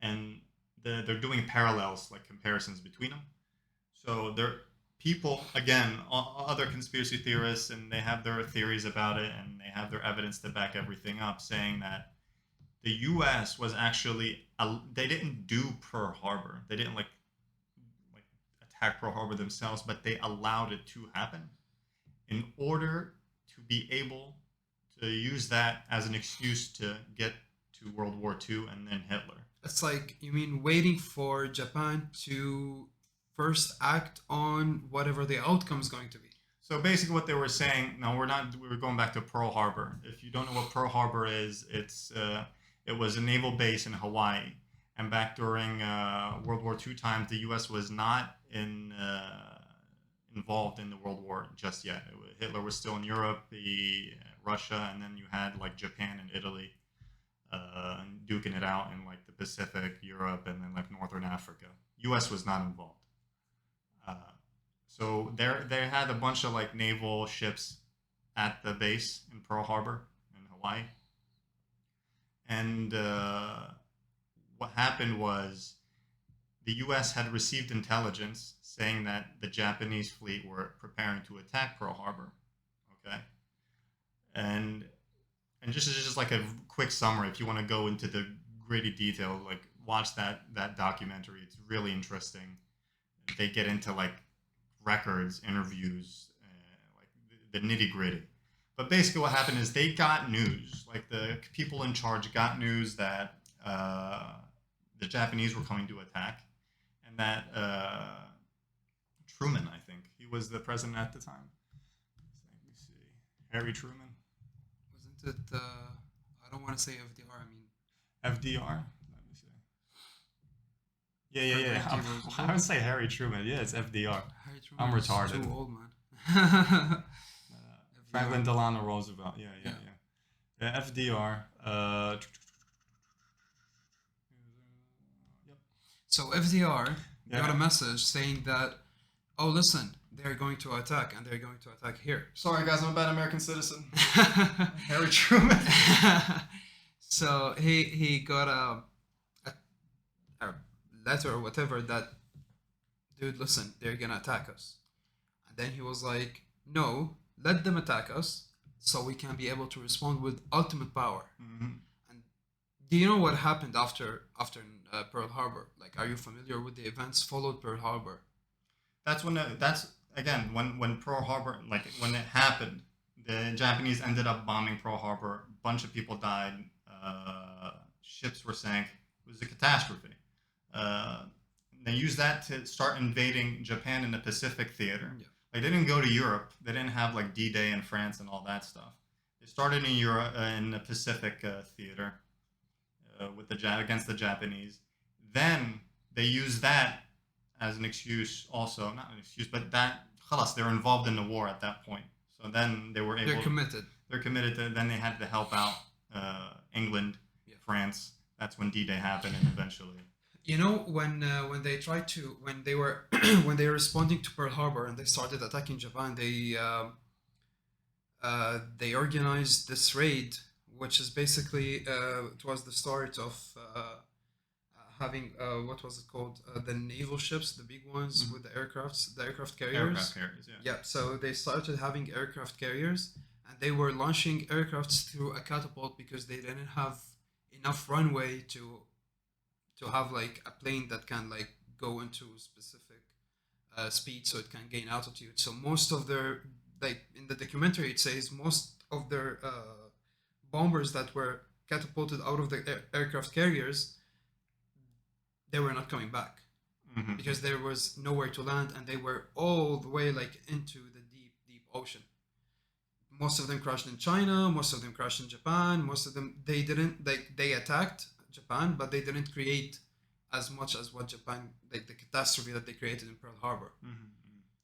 and they're doing parallels, like comparisons between them. So they're people, again, other conspiracy theorists, and they have their theories about it, and they have their evidence to back everything up, saying that the U.S. was actually they didn't do Pearl Harbor. They didn't like attack Pearl Harbor themselves, but they allowed it to happen in order to be able to use that as an excuse to get to World War II and then Hitler. It's like, you mean waiting for Japan to first act on whatever the outcome is going to be. So basically what they were saying, no, we were going back to Pearl Harbor. If you don't know what Pearl Harbor is, it was a naval base in Hawaii. And back during World War II times, the U.S. was not involved in the World War just yet. Hitler was still in Europe, Russia, and then you had like Japan and Italy duking it out in like the Pacific, Europe, and then like Northern Africa. U.S. was not involved. So they had a bunch of like naval ships at the base in Pearl Harbor in Hawaii. And what happened was the U.S. had received intelligence saying that the Japanese fleet were preparing to attack Pearl Harbor. Okay, and just like a quick summary, if you want to go into the gritty detail, like watch that documentary. It's really interesting. They get into like records, interviews, like the nitty gritty. But basically, what happened is they got news. Like the people in charge got news that the Japanese were coming to attack, and that Truman, I think he was the president at the time. Let me see, Harry Truman. Wasn't it? I don't want to say FDR. I mean FDR. Let me see. Yeah. I would say Harry Truman. Yeah, it's FDR. Harry Truman. I'm retarded. Too old, man. Franklin Delano Roosevelt. Yeah. FDR. Uh, So FDR Yeah. got a message saying that, oh, listen, they're going to attack and they're going to attack here. Sorry, guys, I'm a bad American citizen. Harry Truman. So he got a letter or whatever that, dude, listen, they're gonna attack us. And then he was like, no, let them attack us so we can be able to respond with ultimate power. Mhm. And do you know what happened after Pearl Harbor? Like, are you familiar with the events followed Pearl Harbor? That's that's again when Pearl Harbor, like when it happened, the Japanese ended up bombing Pearl Harbor. A bunch of people died. Ships were sank. It was a catastrophe. Uh, they used that to start invading Japan in the Pacific theater. Yeah. They didn't go to Europe. They didn't have like D-Day in France and all that stuff. They started in Europe, in the Pacific theater, with against the Japanese. Then they used that as an excuse, also not an excuse, but that خلاص, they were involved in the war at that point. So then they were able. They're committed. They're committed to. Then they had to help out England, Yeah. France. That's when D-Day happened, and eventually. You know, when they tried to, when they were when they were responding to Pearl Harbor and they started attacking Japan, they organized this raid, which is basically it was the start of having what was it called, the naval ships, the big ones Mhm. with the aircraft carriers. Aircraft carriers, yeah. Yeah, so they started having aircraft carriers and they were launching aircrafts through a catapult because they didn't have enough runway to have like a plane that can like go into specific speed so it can gain altitude. So most of their, like in the documentary it says, most of their bombers that were catapulted out of the aircraft carriers, they were not coming back Mhm. because there was nowhere to land and they were all the way like into the deep ocean. Most of them crashed in China, most of them crashed in Japan, most of them, they didn't, like, they attacked Japan, but they didn't create as much as what Japan, like the catastrophe that they created in Pearl Harbor. Mhm.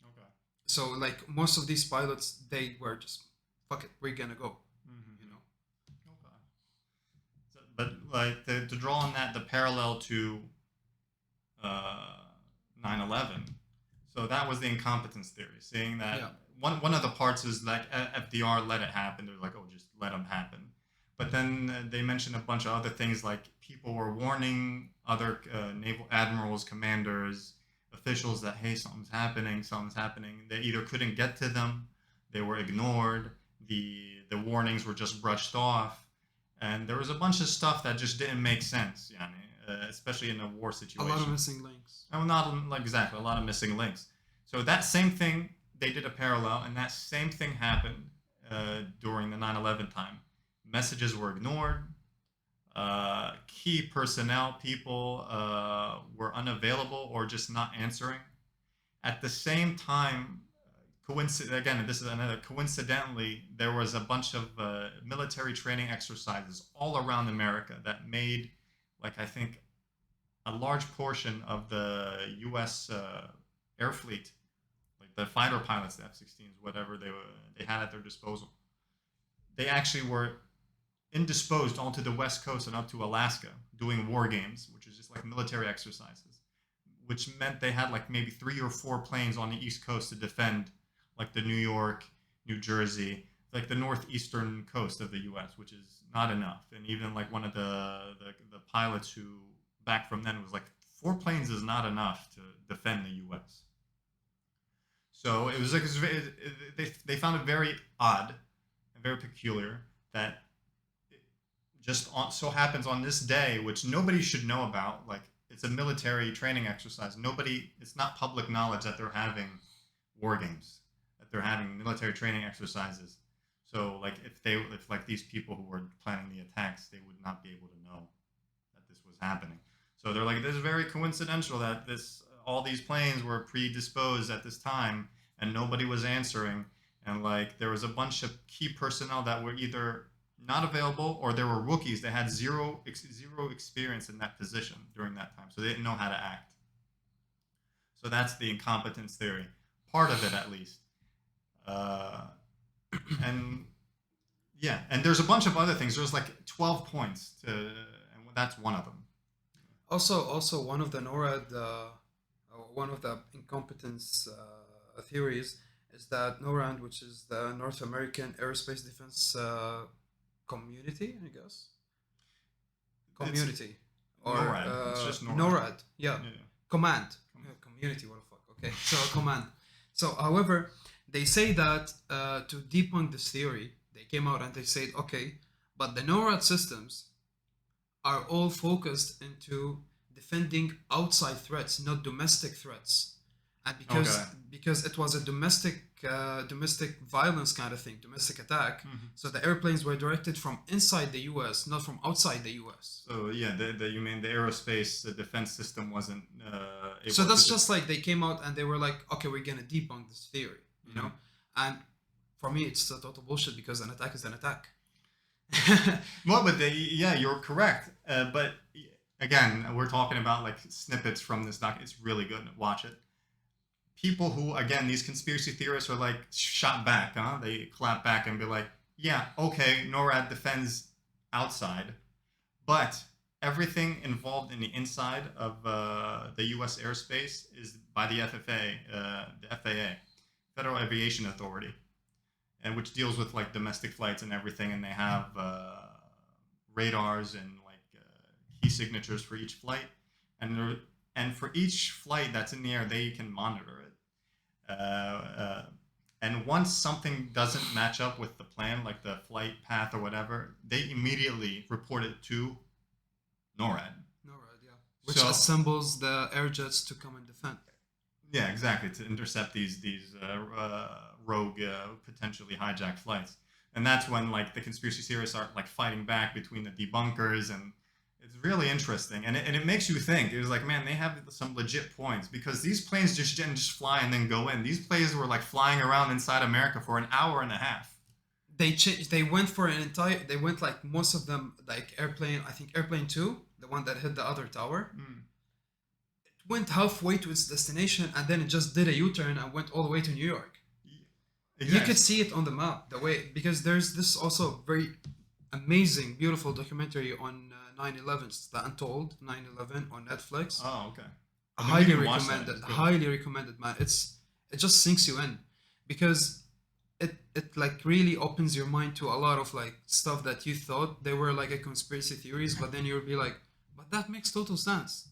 Okay. So like most of these pilots, they were just, fuck it, we're gonna go, Mhm. you know. Okay. But like to draw on that, the parallel to 9/11. So that was the incompetence theory, saying that Yeah. one of the parts is like FDR let it happen. They're like, oh, just let them happen. But then they mentioned a bunch of other things, like people were warning other naval admirals, commanders, officials that, hey, something's happening, something's happening. They either couldn't get to them, they were ignored, the warnings were just brushed off, and there was a bunch of stuff that just didn't make sense, especially in a war A situation. lot of missing links. No, not like exactly, a lot of missing links. So that same thing, they did a parallel, and that same thing happened during the 9/11 time. Messages were ignored. Key personnel, people were unavailable or just not answering. At the same time, again, this is another coincidentally, there was a bunch of military training exercises all around America that made, like, I think, a large portion of the U.S. Air fleet, like the fighter pilots, the F-16s, whatever they had at their disposal, they actually were indisposed onto the West Coast and up to Alaska doing war games, which is just like military exercises, which meant they had like maybe 3 or 4 planes on the East Coast to defend, like the New York, New Jersey, like the northeastern coast of the U.S., which is not enough. And even like one of the pilots who back from then was like, 4 planes is not enough to defend the U.S. So it was like they found it very odd and very peculiar that it just so happens on this day, which nobody should know about. Like, it's a military training exercise. It's not public knowledge that they're having war games, that they're having military training exercises. So like if like these people who were planning the attacks, they would not be able to know that this was happening. So they're like, this is very coincidental that all these planes were predisposed at this time and nobody was answering. And like there was a bunch of key personnel that were either not available or there were rookies that had zero experience in that position during that time. So they didn't know how to act. So that's the incompetence theory. Part of it, at least. And Yeah, and there's a bunch of other things. There's like 12 points to, and that's one of them. Also, one of the NORAD, one of the incompetence theories is that NORAD, which is the North American Aerospace Defense Community, I guess, community, or NORAD. It's just NORAD. NORAD, yeah, Yeah. command, community. What the fuck? Okay, so command. So, however, they say that to debunk this theory, they came out and they said, okay, but the NORAD systems are all focused into defending outside threats, not domestic threats. And because it was a domestic violence kind of thing, domestic attack, so the airplanes were directed from inside the U.S., not from outside the U.S. So yeah, you mean the aerospace defense system wasn't able So that's to just like they came out and they were like, okay, we're gonna debunk this theory, you know. And for me, it's a total bullshit because an attack is an attack. Well, but yeah, you're correct. But again, we're talking about like snippets from this doc. It's really good. Watch it. People who, again, these conspiracy theorists are like shot back, huh? They clap back and be like, yeah, okay, NORAD defends outside, but everything involved in the inside of the U.S. airspace is by the FAA, Federal Aviation Authority, and which deals with like domestic flights and everything, and they have radars and like key signatures for each flight, and for each flight that's in the air, they can monitor it. And once something doesn't match up with the plan, like the flight path or whatever, they immediately report it to NORAD. NORAD, yeah. Which So- assembles the air jets to come and defend. Yeah, exactly, to intercept these rogue, potentially hijacked flights. And that's when like the conspiracy theorists are like fighting back between the debunkers, and it's really interesting. And it makes you think. It was like, man, they have some legit points, because these planes just didn't just fly and then go in. These planes were like flying around inside America for an hour and a half. They changed. They went for an entire. They went like most of them, like airplane. I think airplane 2, the one that hit the other tower. It went halfway to its destination, and then it just did a U-turn and went all the way to New York. You could see it on the map, the way, because there's this also very amazing, beautiful documentary on 9/11. It's the Untold 9/11 on Netflix. Oh, okay. Highly even watch that. recommended. It's good. Highly recommended, man. It just sinks you in, because it like really opens your mind to a lot of like stuff that you thought they were like a conspiracy theories, but then you'll be like, but that makes total sense.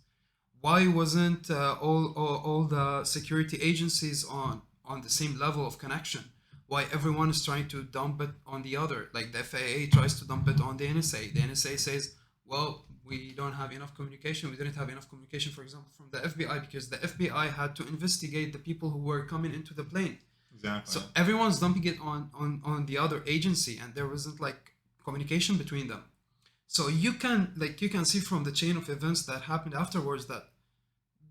Why wasn't all the security agencies on the same level of connection? Why everyone is trying to dump it on the other? Like the FAA tries to dump it on the NSA. The NSA says, well, we don't have enough communication. We didn't have enough communication, for example, from the FBI, because the FBI had to investigate the people who were coming into the plane. Exactly. So everyone's dumping it on the other agency, and there wasn't like communication between them. So you can see from the chain of events that happened afterwards that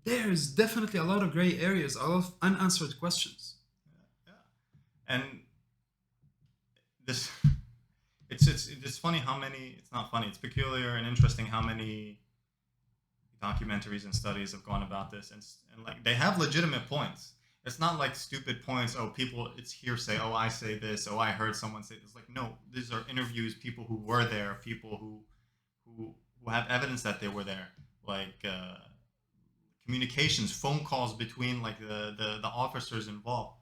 there's definitely a lot of gray areas, a lot of unanswered questions. And this, it's funny how many. It's not funny. It's peculiar and interesting how many documentaries and studies have gone about this, and like they have legitimate points. It's not like stupid points. Oh, people, it's hearsay. Oh, I say this. Oh, I heard someone say this. Like, no, these are interviews. People who were there. People who have evidence that they were there. Like communications, phone calls between like the officers involved.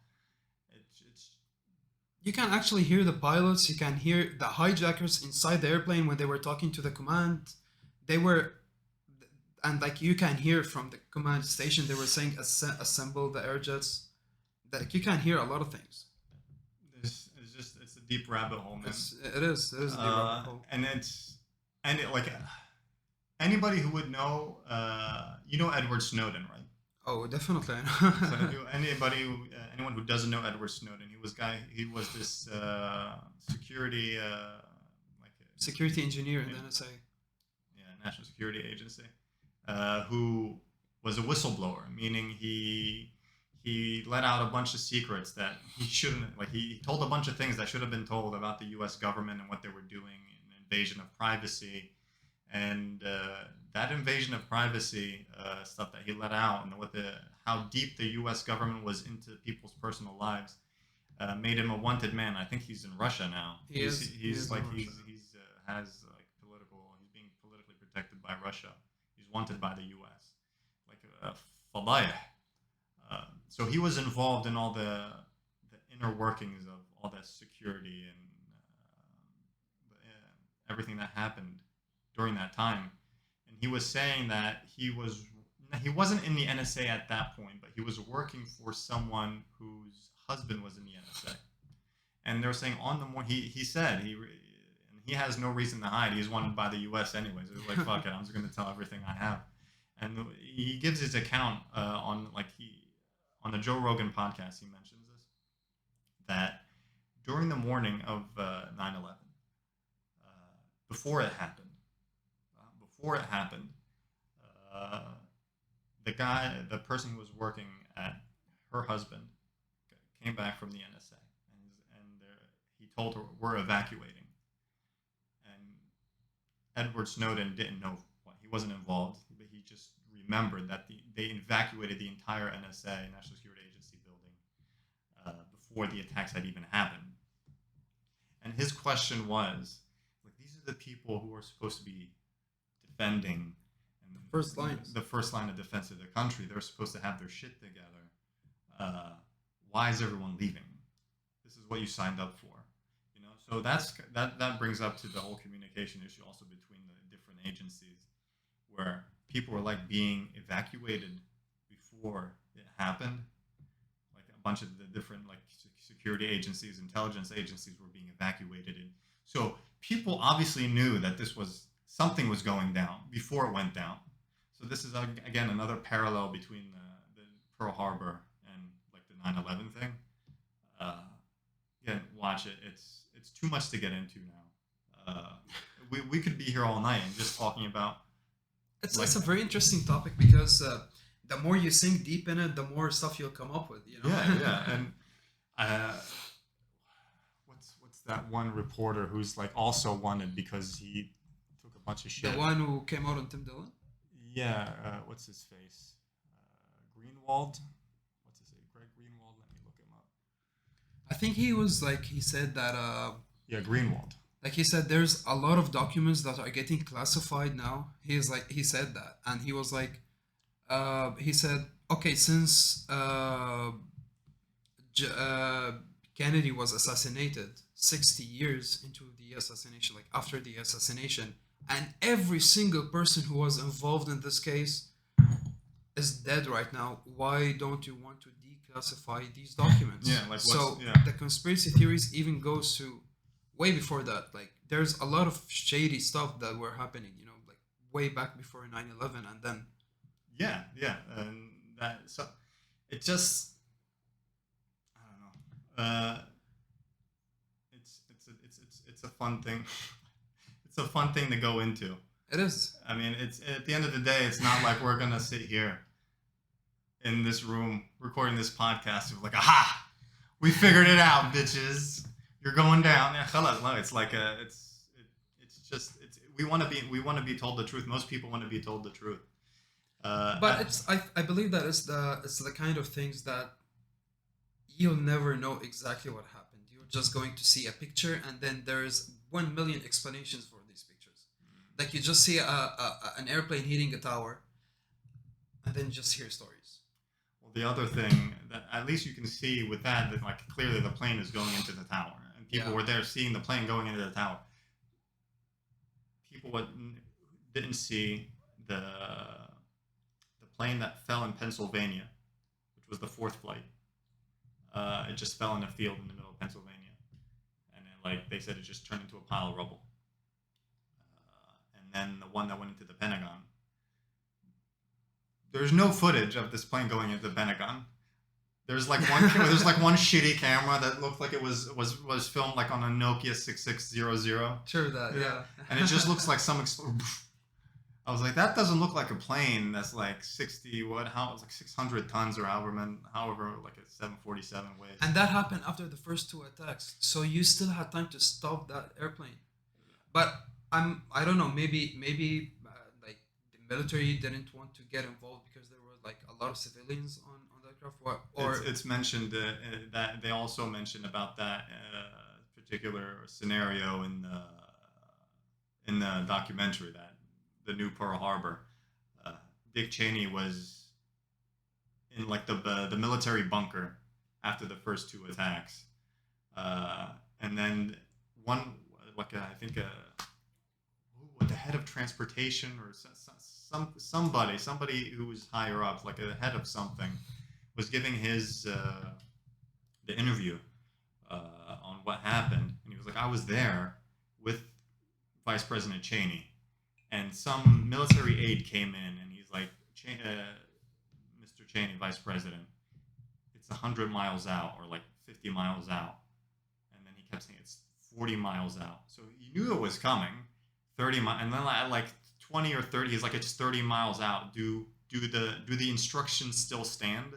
You can actually hear the pilots. You can hear the hijackers inside the airplane when they were talking to the command. And like you can hear from the command station, they were saying assemble the air jets. Like you can hear a lot of things. It's a deep rabbit hole, man. It is a deep rabbit hole. And like anybody who would know, you know Edward Snowden, right? Oh, definitely. So anyone who doesn't know Edward Snowden, he was this security Security engineer in the NSA. Yeah, National Security Agency, who was a whistleblower, meaning he let out a bunch of secrets that he shouldn't. Like he told a bunch of things that should have been told about the U.S. government and what they were doing, and invasion of privacy. And that invasion of privacy stuff that he let out, and how deep the U.S. government was into people's personal lives, made him a wanted man. I think he's in Russia now. He is in Russia. He's has like political. He's being politically protected by Russia. He's wanted by the U.S. Like Fadayh. So he was involved in all the inner workings of all that security and everything that happened during that time. And he was saying that he wasn't in the NSA at that point, but he was working for someone whose husband was in the NSA. And they were saying on the morning, he said he has no reason to hide. He's wanted by the U.S. anyways. It was like, fuck it, I'm just going to tell everything I have. And he gives his account on the Joe Rogan podcast. He mentions this, that during the morning of 9/11, before it happened, the person who was working at her husband came back from the NSA, and he told her, we're evacuating. And Edward Snowden didn't know what. He wasn't involved, but he just remembered that they evacuated the entire NSA, National Security Agency building, before the attacks had even happened. And his question was, like, these are the people who are supposed to be defending the first line of defense of the country. They're supposed to have their shit together. Why is everyone leaving? This is what you signed up for, you know. So that brings up to the whole communication issue also between the different agencies, where people were like being evacuated before it happened. Like a bunch of the different like security agencies, intelligence agencies were being evacuated, and so people obviously knew that something was going down before it went down. So this is again another parallel between the Pearl Harbor and like the 9/11 thing. Again, watch it. It's too much to get into now. We could be here all night and just talking about. It's a very interesting topic because the more you sink deep in it, the more stuff you'll come up with. You know. Yeah. And what's that one reporter who's like also wanted because he took a bunch of shit. The one who came out on Tim Dillon? Yeah, what's his face? Greenwald? What's his name? Greg Greenwald? Let me look him up. I think he said that... yeah, Greenwald. Like he said, there's a lot of documents that are getting classified now. He said that. And he was like, he said, okay, since Kennedy was assassinated 60 years into the assassination, like after the assassination, and every single person who was involved in this case is dead right now. Why don't you want to declassify these documents? Yeah, like the conspiracy theories even goes to way before that. Like there's a lot of shady stuff that were happening, you know, like way back before 9/11, and then yeah, and that so it just I don't know. It's a fun thing. It's a fun thing to go into. It is. I mean, it's at the end of the day, it's not like we're gonna sit here in this room recording this podcast and like, aha, we figured it out, bitches. You're going down. No, it's like we want to be told the truth. Most people want to be told the truth. But I believe that it's the kind of things that you'll never know exactly what happened. You're just going to see a picture, and then there's 1 million explanations for these pictures. Like you just see an airplane hitting a tower, and then just hear stories. Well, the other thing that at least you can see with that like clearly the plane is going into the tower, and people were there seeing the plane going into the tower. People didn't see the plane that fell in Pennsylvania, which was the fourth flight. It just fell in a field in the middle of Pennsylvania. And then, like they said, it just turned into a pile of rubble. And then the one that went into the Pentagon. There's no footage of this plane going into the Pentagon. There's like one shitty camera that looked like it was filmed like on a Nokia 6600. Sure, that yeah. And it just looks like some. I was like, that doesn't look like a plane that's like 600 tons or however like a 747 weighs. And that happened after the first two attacks, so you still had time to stop that airplane. But I don't know, maybe like military didn't want to get involved because there were like a lot of civilians on that craft? Or It's mentioned that they also mentioned about that particular scenario in the documentary, that the new Pearl Harbor. Uh, Dick Cheney was in like the military bunker after the first two attacks, and then one like I think the head of transportation or somebody who was higher up, like a head of something, was giving his the interview on what happened, and he was like, I was there with Vice President Cheney, and some military aide came in, and he's like, Mr. Cheney, Vice President, it's 100 miles out or like 50 miles out, and then he kept saying it's 40 miles out, so he knew it was coming. 30 miles, and then at like 20 or 30, he's like, it's 30 miles out. Do the instructions still stand?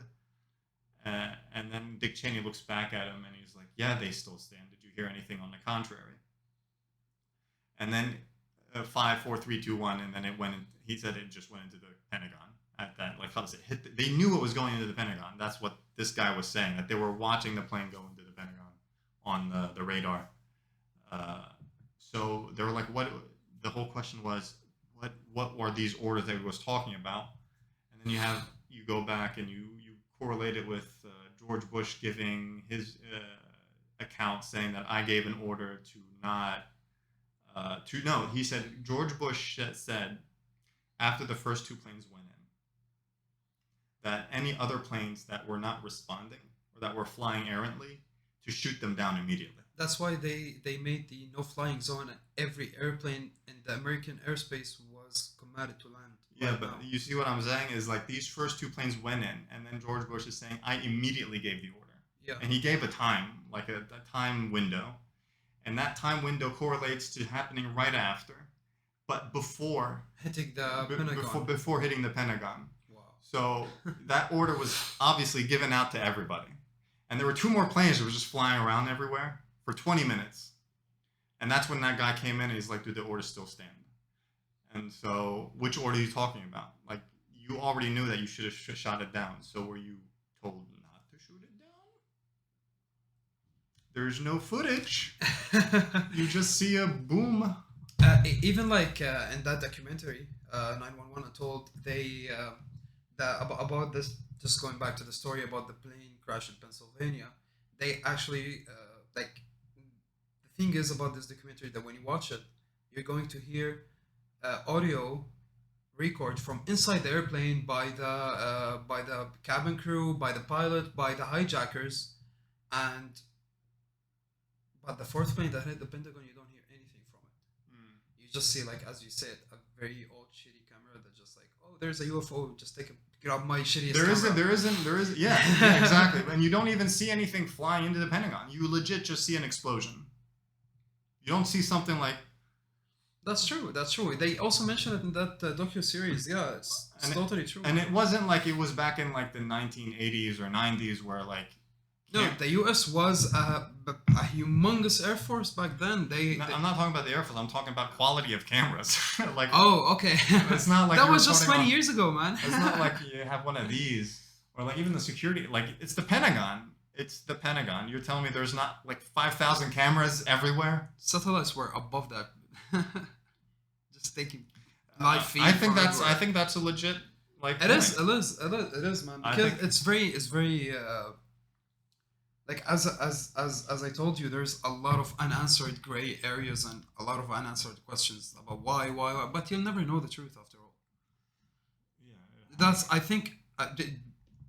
And then Dick Cheney looks back at him and he's like, yeah, they still stand. Did you hear anything on the contrary? And then 5, 4, 3, 2, 1, and then it went. He said it just went into the Pentagon. At that, like how does it hit? They knew it was going into the Pentagon. That's what this guy was saying. That they were watching the plane go into the Pentagon on the radar. So they were like, what? The whole question was, what were these orders that he was talking about? And then you go back and you correlate it with George Bush giving his account saying that I gave an order to not no, he said George Bush said after the first two planes went in that any other planes that were not responding or that were flying errantly, to shoot them down immediately. that's why they made the no flying zone. Every airplane in the American airspace was commanded to land. Yeah, right but now. you see what I'm saying is like these first two planes went in, and then George Bush is saying, I immediately gave the order. Yeah. And he gave a time, like a time window. And that time window correlates to happening right after, but before Hitting the Pentagon. before hitting the Pentagon. Wow. So that order was obviously given out to everybody. And there were two more planes that were just flying around everywhere for 20 minutes. And that's when that guy came in and he's like, do the orders still stand? And so, which order are you talking about? Like, you already knew that you should have shot it down. So were you told not to shoot it down? There's no footage. You just see a boom. Even like in that documentary, 911 Untold, they about this. Just going back to the story about the plane crash in Pennsylvania, they actually like the thing is about this documentary that when you watch it, you're going to hear audio record from inside the airplane by the cabin crew, by the pilot, by the hijackers, but the fourth plane that hit the Pentagon, you don't hear anything from it. You just see, like as you said, a very old shitty camera that just like, oh, there's a UFO, just grab my shittiest camera. There isn't, yeah, exactly. And you don't even see anything flying into the Pentagon. You legit just see an explosion. You don't see something like. That's true. They also mentioned it in that docu-series. Yeah, it's totally true. And it wasn't like it was back in like the 1980s or 90s where like. No, the U.S. was a humongous air force back then. I'm not talking about the Air Force. I'm talking about quality of cameras. Like. Oh, okay. It's not like that was just 20 years ago, man. It's not like you have one of these or like even the security. Like it's the Pentagon. It's the Pentagon. You're telling me there's not like 5,000 cameras everywhere? Satellites were above that. Just taking live feed. I think that's a legit like. It is, man. Because it's very. Like as I told you, there's a lot of unanswered gray areas and a lot of unanswered questions about why, but you'll never know the truth after all. Yeah. That's I think.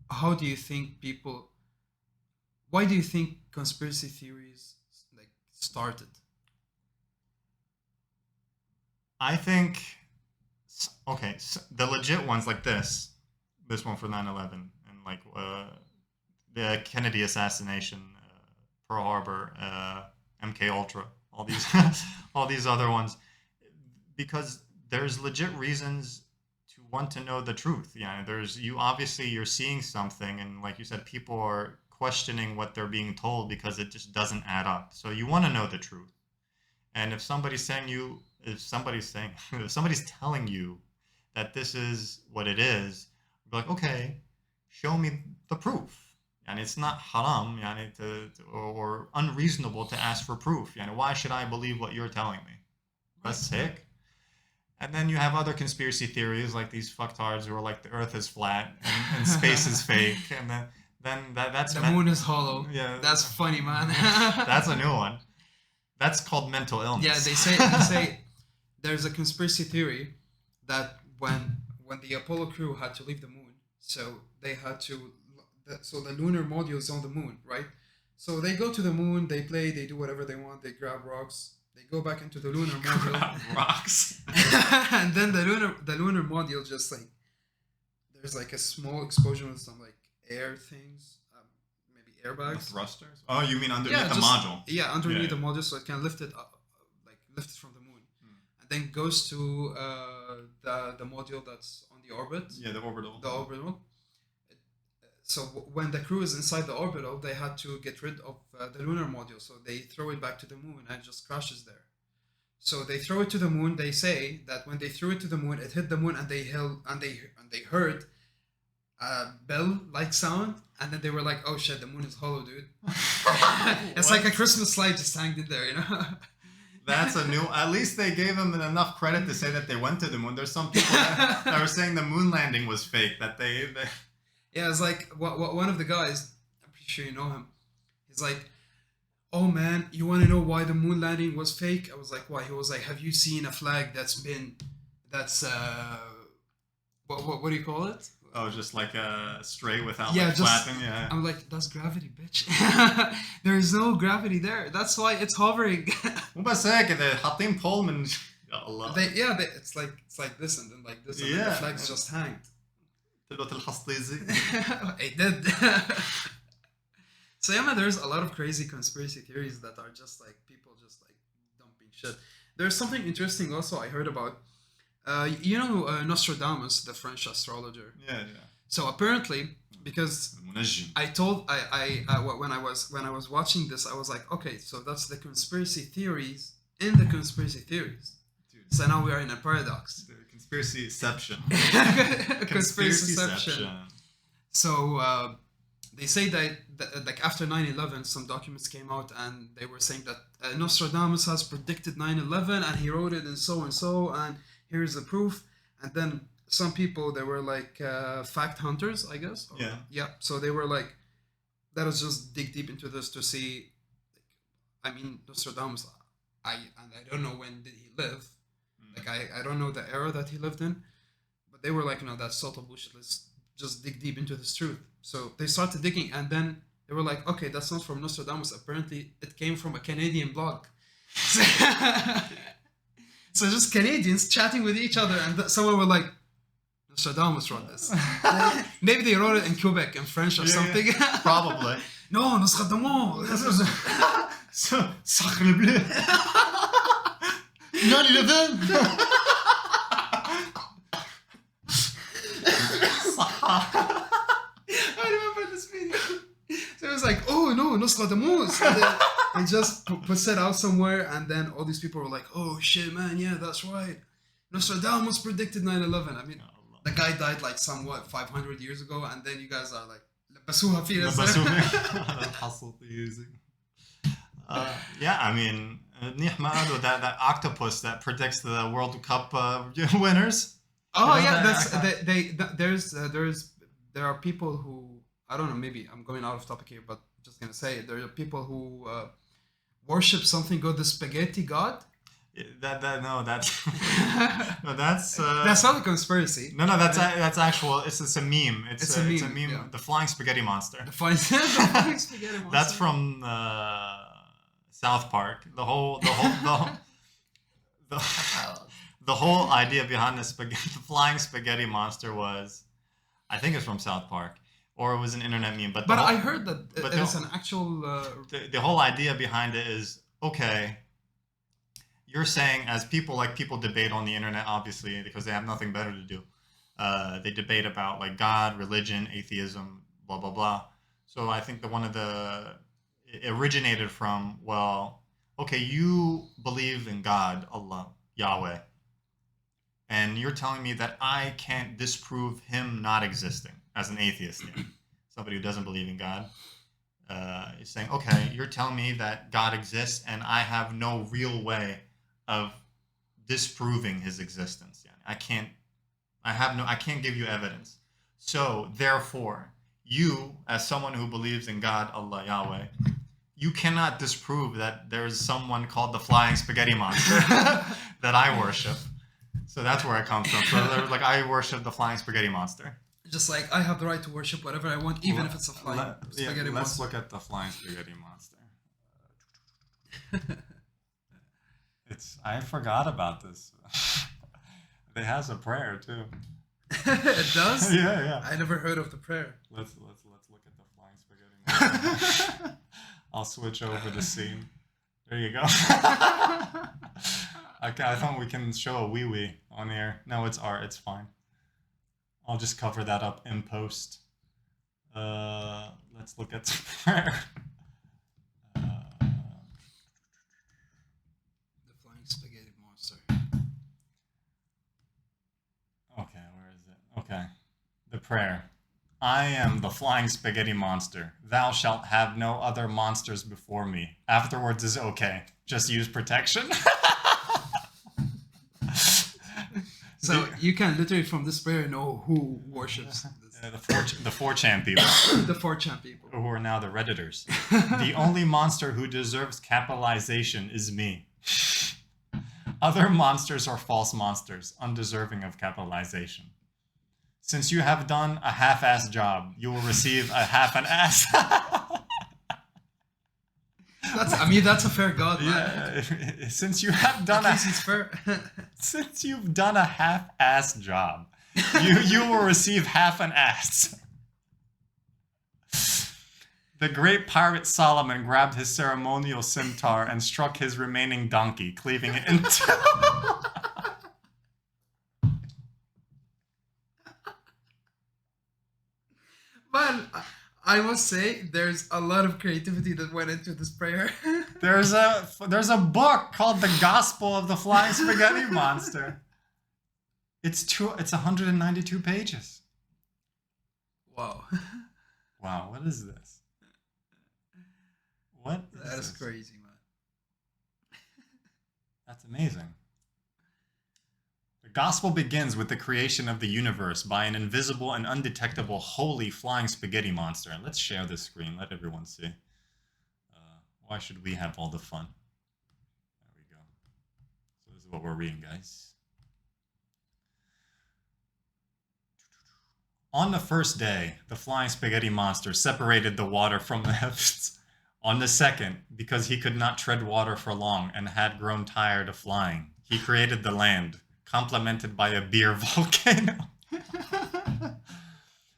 How do you think people? Why do you think conspiracy theories like started? I think. Okay, so the legit ones like this one for 9/11 and like. The Kennedy assassination, Pearl Harbor, MK Ultra, all these, all these other ones, because there's legit reasons to want to know the truth. Yeah, you're seeing something, and like you said, people are questioning what they're being told because it just doesn't add up. So you want to know the truth, and if somebody's telling you that this is what it is, be like, okay, show me the proof. And it's not haram, yani, or unreasonable to ask for proof. Yani, why should I believe what you're telling me? That's sick. And then you have other conspiracy theories like these fucktards who are like the Earth is flat and space is fake, and then that's The moon is hollow. Yeah, That's funny, man. that's a new one. That's called mental illness. Yeah, they say there's a conspiracy theory that when the Apollo crew had to leave the moon, so they had to, so the lunar module is on the moon, right? So they go to the moon, they play, they do whatever they want, they grab rocks, they go back into the lunar module. Grab rocks. And then the lunar module just like, there's like a small explosion with some like air things, maybe airbags. Thrusters? Oh, you mean underneath the just, module? Yeah, underneath the module, so it can lift it up, like lift it from the moon, and then goes to the module that's on the orbit. Yeah, the orbital. The orbital. So when the crew is inside the orbital, they had to get rid of the lunar module, so they throw it back to the moon and it just crashes there. So they throw it to the moon. They say that when they threw it to the moon, it hit the moon, and they heard a bell-like sound, and then they were like, "Oh shit, the moon is hollow, dude." It's like a Christmas light just hanged in there, you know. That's a new. At least they gave them enough credit to say that they went to the moon. There's some people that were saying the moon landing was fake. That they Yeah, it's like one of the guys. I'm pretty sure you know him. He's like, "Oh man, you want to know why the moon landing was fake?" I was like, "Why?" He was like, "Have you seen a flag that's what do you call it?" Oh, just like straight without Yeah, like just flapping. Yeah. I'm like, "That's gravity, bitch." There is no gravity there. That's why it's hovering. مو بس هيك إذا حاطين pole من يا الله. It's like this and then like this, and then the Yeah. flag's just hanged. تلوت الحصطيزي. It did. So yeah, man, there's a lot of crazy conspiracy theories that are just like people just like dumping shit. There's something interesting also I heard about. You know Nostradamus, the French astrologer. Yeah. So apparently, because المنجم. when I was watching this, I was like, okay, so that's the conspiracy theories in the conspiracy theories. Dude. So now we are in a paradox. The conspiracyception. Conspiracyception. So they say that like after 9/11, some documents came out and they were saying that Nostradamus has predicted 9/11 and he wrote it and so, and here's the proof. And then some people, they were like fact hunters, I guess. Yeah. So they were like, let us just dig deep into this to see. I mean, Nostradamus, I don't know when did he live. Like I don't know the era that he lived in, but they were like, no, that's total bullshit. Let's just dig deep into this truth. So they started digging, and then they were like, okay, that's not from Nostradamus. Apparently, it came from a Canadian blog. So just Canadians chatting with each other, and someone were like, Nostradamus wrote this. Maybe they wrote it in Quebec in French or something. Probably. No, Nostradamus. Sacre bleu. 9/11. I remember this video. So it was like, oh no, Nostradamus. And then they just put it out somewhere, and then all these people were like, oh shit, man, yeah, that's right. Nostradamus predicted 9/11. I mean, the guy died like somewhat 500 years ago, and then you guys are like, لبسوها فينا. Yeah, I mean, منيح ما قالوا that octopus that predicts the World Cup winners. Oh You know yeah, that there are people who, I don't know, maybe I'm going out of topic here, but I'm just gonna say it. There are people who worship something called the spaghetti god. That's no, that's That's not a conspiracy. No, that's actual. It's a meme. It's a meme. Yeah. The flying spaghetti monster. The flying spaghetti monster. That's from South Park. The whole idea behind the flying spaghetti monster was, I think it's from South Park, or it was an internet meme. But I heard that it's an actual. The whole idea behind it is, okay, you're saying, as people debate on the internet, obviously, because they have nothing better to do. They debate about like God, religion, atheism, blah blah blah. So I think it originated from, well, okay, you believe in God, Allah, Yahweh, And you're telling me that I can't disprove him not existing as an atheist, somebody who doesn't believe in God. Is saying, okay, you're telling me that God exists and I have no real way of disproving his existence. I can't give you evidence. So therefore, you, as someone who believes in God, Allah, Yahweh, you cannot disprove that there's someone called the flying spaghetti monster that I worship. So that's where it comes from. So like, I worship the flying spaghetti monster. Just like I have the right to worship whatever I want, even if it's a flying spaghetti monster. Let's look at the flying spaghetti monster. I forgot about this. It has a prayer too. It does? Yeah. I never heard of the prayer. Let's look at the flying spaghetti monster. I'll switch over the scene. There you go. I thought we can show a wee on here. No, it's art. It's fine. I'll just cover that up in post. Let's look at the prayer. The flying spaghetti monster. Okay, where is it? Okay. The prayer. I am the flying spaghetti monster. Thou shalt have no other monsters before me. Afterwards is okay. Just use protection. So you can literally from this prayer know who worships this. The 4chan people. The 4chan people. Who are now the Redditors. The only monster who deserves capitalization is me. Other monsters are false monsters, undeserving of capitalization. Since you have done a half-assed job, you will receive a half an ass. That's a fair God, man. Yeah, since you have done At least it's fair. Since you've done a half-assed job, you will receive half an ass. The great pirate Solomon grabbed his ceremonial scimitar and struck his remaining donkey, cleaving it in two. Man, I must say, there's a lot of creativity that went into this prayer. There's a book called The Gospel of the Flying Spaghetti Monster. It's 192 pages. Wow. Wow, what is this? What is That is this? crazy, man. That's amazing. The gospel begins with the creation of the universe by an invisible and undetectable holy flying spaghetti monster. Let's share this screen. Let everyone see. Why should we have all the fun? There we go. So this is what we're reading, guys. On the first day, the flying spaghetti monster separated the water from the heavens. On the second, because he could not tread water for long and had grown tired of flying, he created the land, complemented by a beer volcano.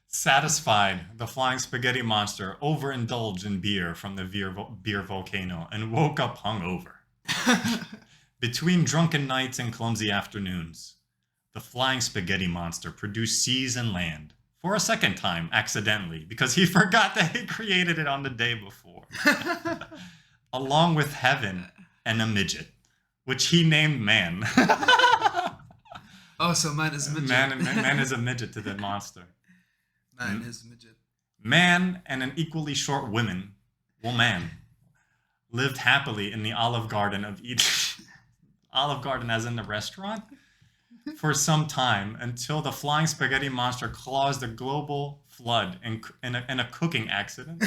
Satisfied, the flying spaghetti monster overindulged in beer from the beer volcano and woke up hungover. Between drunken nights and clumsy afternoons, the flying spaghetti monster produced seas and land. For a second time, accidentally, because he forgot that he created it on the day before. Along with heaven and a midget, which he named man. Oh, so man is a midget. Man is a midget to the monster. Man is a midget. Man and an equally short woman lived happily in the Olive Garden of Eden. Olive Garden as in the restaurant? For some time, until the flying spaghetti monster caused a global flood in a cooking accident.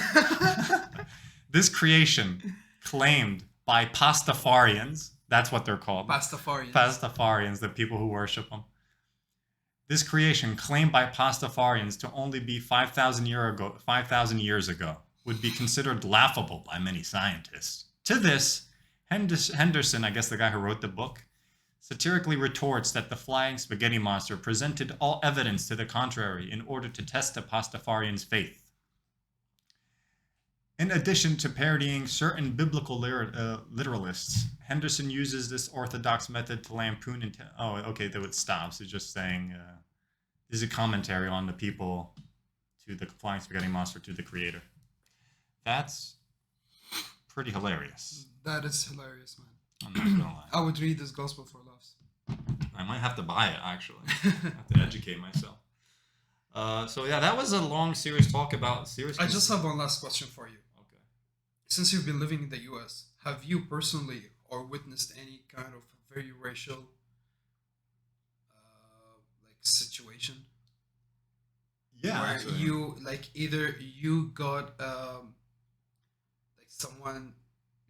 This creation, claimed by Pastafarians, that's what they're called. Pastafarians, the people who worship them. This creation, claimed by Pastafarians to only be 5,000 years ago, would be considered laughable by many scientists. To this, Henderson, I guess the guy who wrote the book, satirically retorts that the flying spaghetti monster presented all evidence to the contrary in order to test the Pastafarians' faith. In addition to parodying certain biblical literalists, Henderson uses this orthodox method to lampoon though it stops. It's just saying, this is a commentary on the people to the flying spaghetti monster to the creator. That's pretty hilarious. That is hilarious, man. I'm not gonna lie. I would read this gospel for laughs. I might have to buy it, actually. I have to educate myself. So yeah, that was a long, serious talk about serious. I just have one last question for you. Okay. Since you've been living in the U.S., have you personally or witnessed any kind of very racial like situation Yeah. where Actually. you like either you got like someone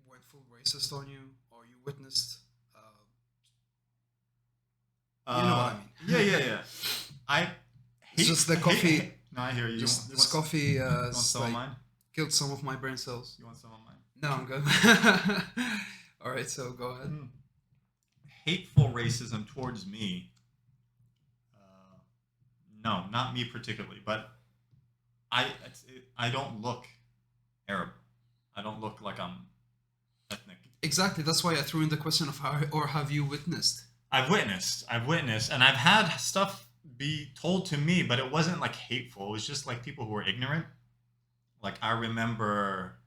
went full racist on you, or you witnessed you know what I mean? Yeah. I hate, It's just the coffee. No, I hear you. Just you this want, coffee you want some like of mine? killed some of my brain cells. You want some of mine? No, I'm good. All right, so go ahead. Hateful racism towards me. No, not me particularly, but I don't look Arab. I don't look like I'm ethnic. Exactly. That's why I threw in the question of how or have you witnessed? I've witnessed, and I've had stuff be told to me, but it wasn't like hateful. It was just like people who were ignorant. Like I remember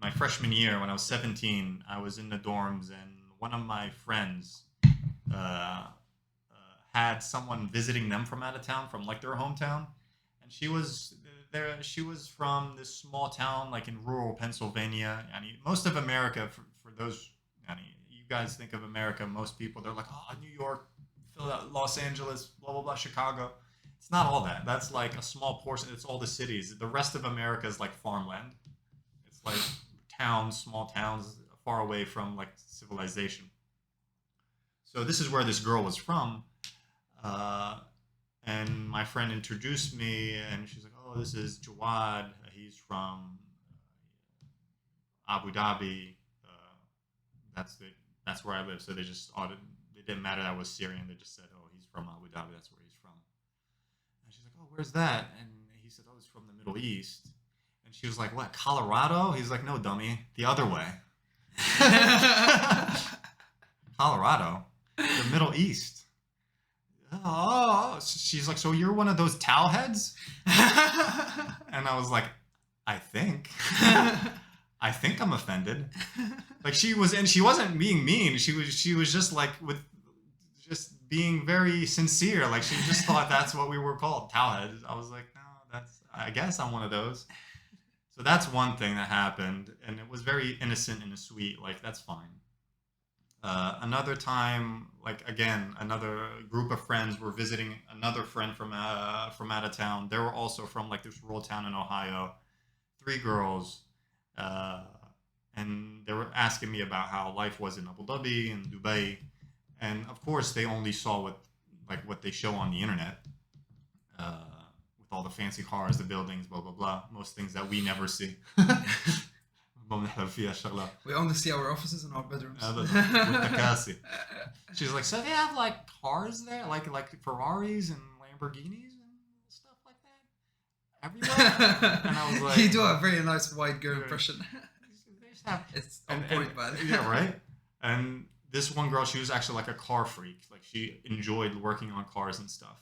my freshman year when I was 17, I was in the dorms, and one of my friends had someone visiting them from out of town, from like their hometown, and she was there. She was from this small town, like in rural Pennsylvania. I mean, most of America, for those, I mean, you guys think of America, most people they're like, oh, New York, Philadelphia, Los Angeles, blah blah blah, Chicago. It's not all that. That's like a small portion. It's all the cities. The rest of America is like farmland. It's like towns, small towns, far away from like civilization. So this is where this girl was from. And my friend introduced me, and she's like, "Oh, this is Jawad. He's from Abu Dhabi. That's where I live." So they just it didn't matter that I was Syrian. They just said, "Oh, he's from Abu Dhabi. That's where he's from." And she's like, "Oh, where's that?" And he said, "Oh, it's from the Middle East." And she was like, "What, Colorado?" He's like, "No, dummy, the other way." Colorado, the Middle East. Oh, she's like, "So you're one of those towel heads?" And I was like, "I think." I think I'm offended. Like she was, and she wasn't being mean. She was just like just being very sincere. Like she just thought that's what we were called, towelheads. I was like, no, I guess I'm one of those. So that's one thing that happened, and it was very innocent and sweet. Like that's fine. Another time, like again, another group of friends were visiting another friend from out of town. They were also from like this rural town in Ohio. 3 girls. And they were asking me about how life was in Abu Dhabi and Dubai, and of course they only saw what they show on the internet, with all the fancy cars, the buildings, blah blah blah, most things that we never see. We only see our offices and our bedrooms. She's like, so they have like cars there, like Ferraris and Lamborghinis and stuff like that everywhere. And I was like, you do a very nice white girl impression. It's on point, man. Yeah, right. And this one girl, she was actually like a car freak. Like she enjoyed working on cars and stuff,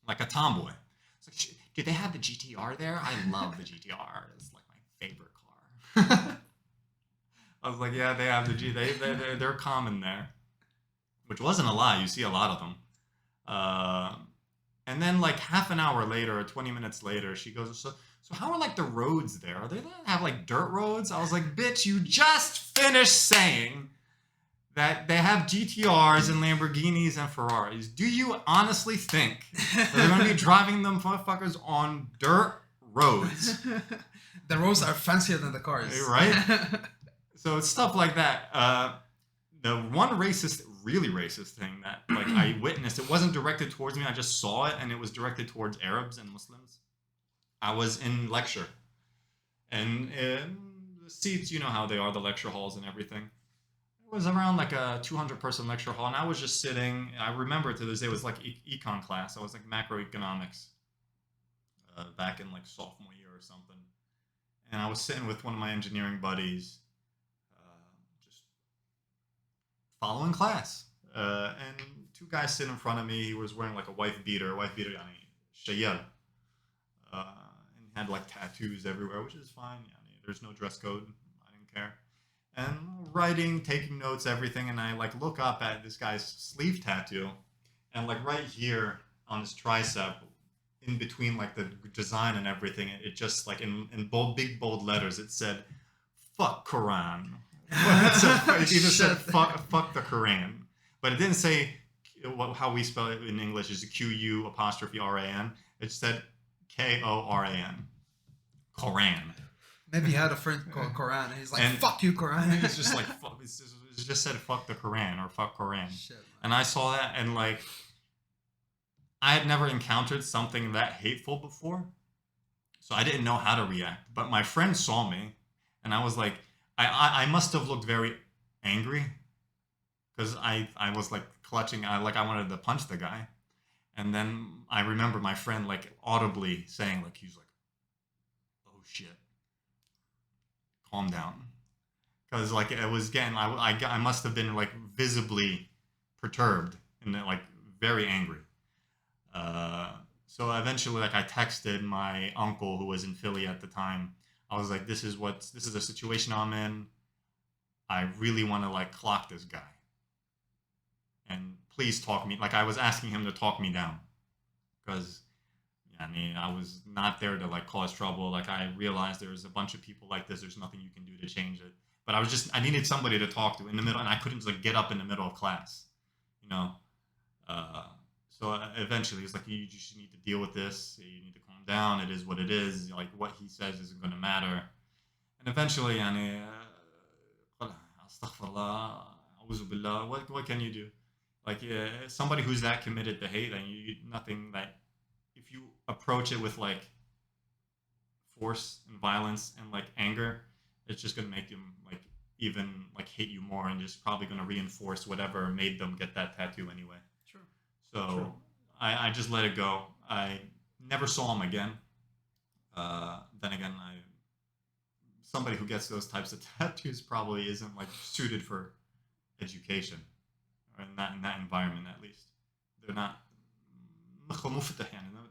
like a tomboy. It's like, do they have the GTR there? I love the GTR. It's like my favorite car. I was like, yeah, they have the G. They're common there, which wasn't a lie. You see a lot of them. And then like half an hour later, or 20 minutes later, she goes, so how are like the roads there? Are they have like dirt roads? I was like, bitch, you just finished saying that they have GTRs and Lamborghinis and Ferraris. Do you honestly think that they're going to be driving them motherfuckers on dirt roads? The roads are fancier than the cars. Right? So it's stuff like that. The one really racist thing that like I witnessed, it wasn't directed towards me. I just saw it, and it was directed towards Arabs and Muslims. I was in lecture, and the seats, you know how they are, the lecture halls and everything. It was around like a 200-person lecture hall, and I was just sitting. I remember to this day, it was like econ class. I was like macroeconomics, back in like sophomore year or something. And I was sitting with one of my engineering buddies, just following class. And 2 guys sitting in front of me. He was wearing like a wife beater, shayal. And had like tattoos everywhere, which is fine. There's no dress code. I didn't care. and writing, taking notes, everything. And I like look up at this guy's sleeve tattoo, and like right here on his tricep, in between like the design and everything, it just like in big bold letters, it said "fuck Quran." It even said fuck the Quran, but it didn't say how we spell it in English is QU''RAN. It said KORAN. Quran. Maybe he had a friend called Quran, and he's like, And- "Fuck you, Quran." It's just like fuck. It just said "fuck the Quran" or "fuck Quran," Shit, man. and I saw that, and like I had never encountered something that hateful before, so I didn't know how to react. But my friend saw me, and I was like, I must have looked very angry, because I was like clutching, I wanted to punch the guy, and then I remember my friend like audibly saying like he was like, "Oh shit, calm down," because like it was again I must have been like visibly perturbed and like very angry. So eventually, like I texted my uncle who was in Philly at the time. I was like, this is the situation I'm in. I really want to like clock this guy. And please talk me. Like I was asking him to talk me down. Because, I mean, I was not there to like cause trouble. Like I realized there's a bunch of people like this. There's nothing you can do to change it. But I needed somebody to talk to in the middle. And I couldn't like get up in the middle of class, you know. So eventually, it's like you just need to deal with this. You need to calm down. It is what it is. Like what he says isn't going to matter. And eventually, يعني, astaghfirullah, a'udhu billah. What can you do? Like somebody who's that committed to hate, and you nothing that if you approach it with like force and violence and like anger, it's just going to make them like even like hate you more, and just probably going to reinforce whatever made them get that tattoo anyway. So Sure. I just let it go. I never saw him again. Then again, somebody who gets those types of tattoos probably isn't like suited for education, or in that environment at least. They're not.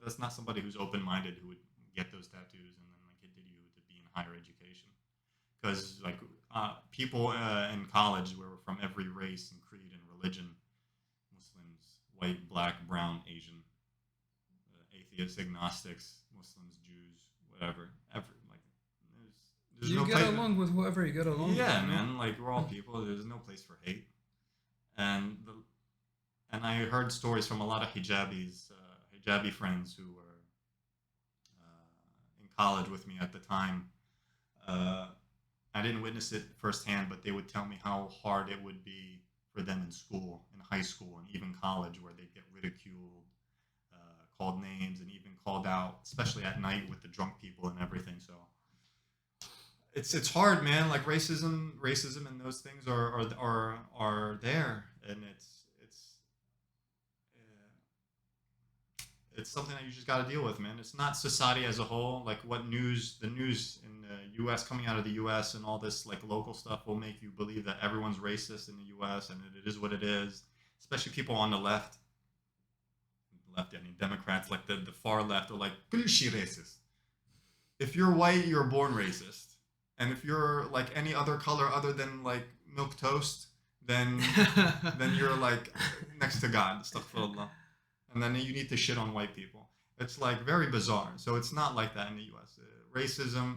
That's not somebody who's open-minded who would get those tattoos and then like continue to be in higher education. Because like people in college were from every race and creed and religion. White, black, brown, Asian, atheists, agnostics, Muslims, Jews, whatever. There's You no get place. along with whoever you get along with. Yeah, you know? man. Like we're all people. There's no place for hate. And I heard stories from a lot of hijabi friends who were in college with me at the time. I didn't witness it firsthand, but they would tell me how hard it would be for them in school, in high school, and even college, where they'd get ridiculed, called names, and even called out, especially at night with the drunk people and everything. So it's hard, man. Like racism, and those things are there, and it's something that you just got to deal with, man. It's not society as a whole. Like the news in the U.S. coming out of the U.S. and all this like local stuff will make you believe that everyone's racist in the U.S. and it is what it is. Especially people on the left. I mean, Democrats, like the far left, are like, "Kulshi racist." If you're white, you're born racist, and if you're like any other color other than like milk toast, then you're like next to God. Astaghfirullah. And then you need to shit on white people. It's like very bizarre. So it's not like that in the U.S. Racism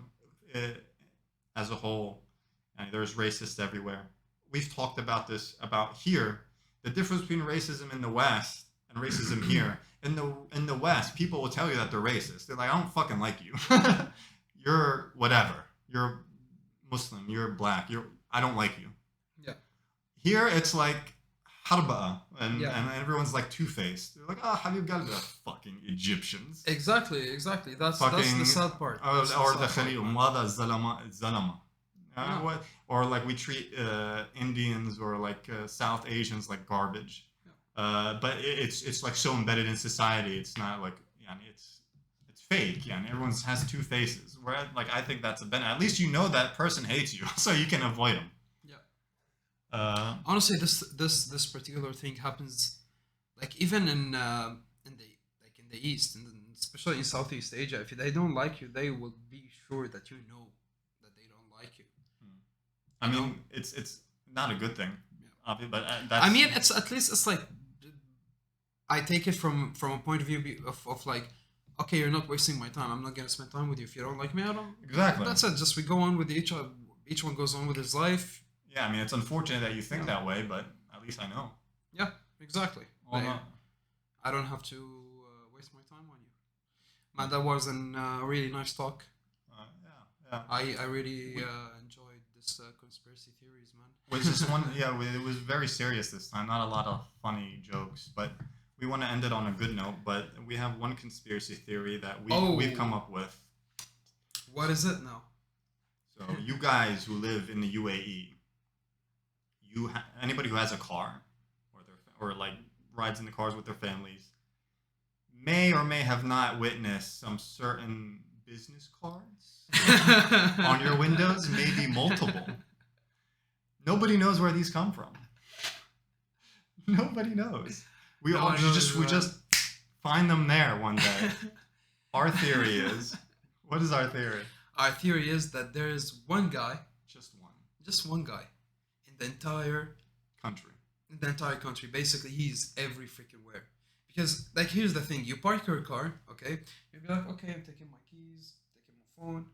as a whole, and there's racists everywhere. We've talked about this about here. The difference between racism in the West and racism here. In the West, people will tell you that they're racist. They're like, I don't fucking like you. You're whatever. You're Muslim. You're black. I don't like you. Yeah. Here, it's like harba, and Yeah. and everyone's like two-faced. They're like, Habib Galba, fucking Egyptians. Exactly. That's Fucking- the sad part. Or That's the sad part. Khalil, Mada Zalama. Yeah. Or like we treat Indians or like South Asians like garbage. But it's like so embedded in society. It's not like it's fake. Yeah, everyone has two faces. Where like I think that's a benefit. At least you know that person hates you, so you can avoid them. Yeah. Honestly, this particular thing happens, like even in the East, and especially in Southeast Asia. If they don't like you, they will be sure that you know that they don't like you. I mean, it's not a good thing, but that's. I mean, it's at least it's like I take it from a point of view of like, okay, you're not wasting my time. I'm not gonna spend time with you if you don't like me. I don't. Exactly. That's it. Just we go on with each other. Each one goes on with his life. Yeah, I mean, it's unfortunate that you think that way, but at least I know. Yeah, exactly. Well, Like, no. I don't have to waste my time on you. Man, that was a really nice talk. Yeah. I really enjoyed this conspiracy theories, man. Was this one? Yeah, it was very serious this time. Not a lot of funny jokes, but we want to end it on a good note. But we have one conspiracy theory that we've come up with. What is it now? So you guys who live in the UAE, anybody who has a car, or like rides in the cars with their families, may or may have not witnessed some certain business cards on your windows, maybe multiple. Nobody knows where these come from. Nobody knows. We just find them there one day. Our theory is, what is our theory? Our theory is that there is one guy, Just one guy, in the entire country. Basically, he's every freaking where. Because, like, here's the thing: you park your car, okay? You'll be like, okay, I'm taking my keys, taking my phone,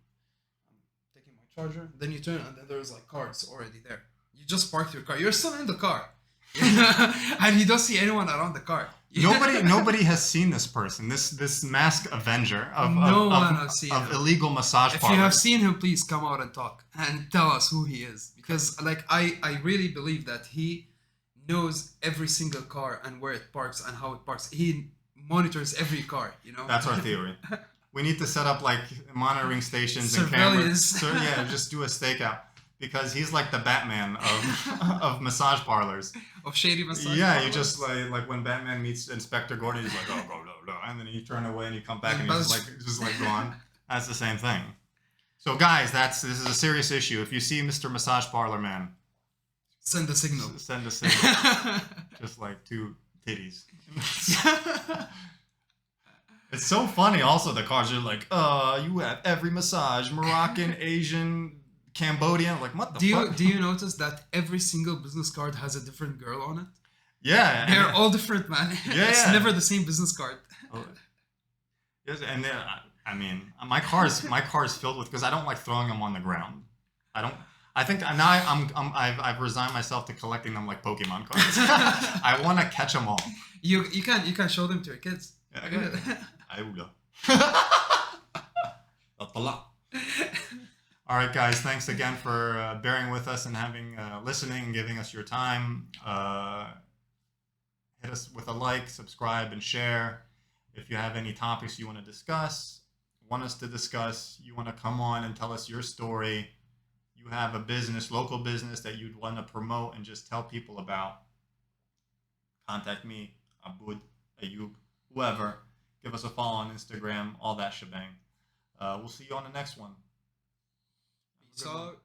I'm taking my charger. Then you turn, and then there's like cars already there. You just parked your car. You're still in the car, and you don't see anyone around the car. Nobody has seen this person, this masked avenger of illegal massage If parlors. you have seen him, please come out and talk and tell us who he is. Because like I really believe that he knows every single car and where it parks and how it parks. He monitors every car, you know? That's our theory. We need to set up like monitoring stations and Surveillance. cameras. Yeah, just do a stakeout. Because he's like the Batman of massage parlors. Of shady massage Yeah, parlors. you just like when Batman meets Inspector Gordon, he's like, oh, go, and then you turn away and you come back and he's just like gone. That's the same thing. So guys, this is a serious issue. If you see Mr. Massage Parlor Man, send a signal. send a signal. Just like two titties. It's so funny. Also, the cars are like, you have every massage, Moroccan, Asian, Cambodian. Like, what the fuck? Do you notice that every single business card has a different girl on it? Yeah. They're all different, man. Yeah, It's yeah. never the same business card. Oh, yes, and then, I mean, my car is filled with, because I don't like throwing them on the ground. I think now I've resigned myself to collecting them like Pokemon cards. I want to catch them all. You can show them to your kids. Yeah, I will. All right, guys. Thanks again for bearing with us and listening and giving us your time. Hit us with a like, subscribe, and share. If you have any topics you want to discuss, want us to discuss, you want to come on and tell us your story, you have a business, local business that you'd want to promote and just tell people about, contact me, Abud, Ayub, whoever. Give us a follow on Instagram, all that shebang. We'll see you on the next one. Peace out.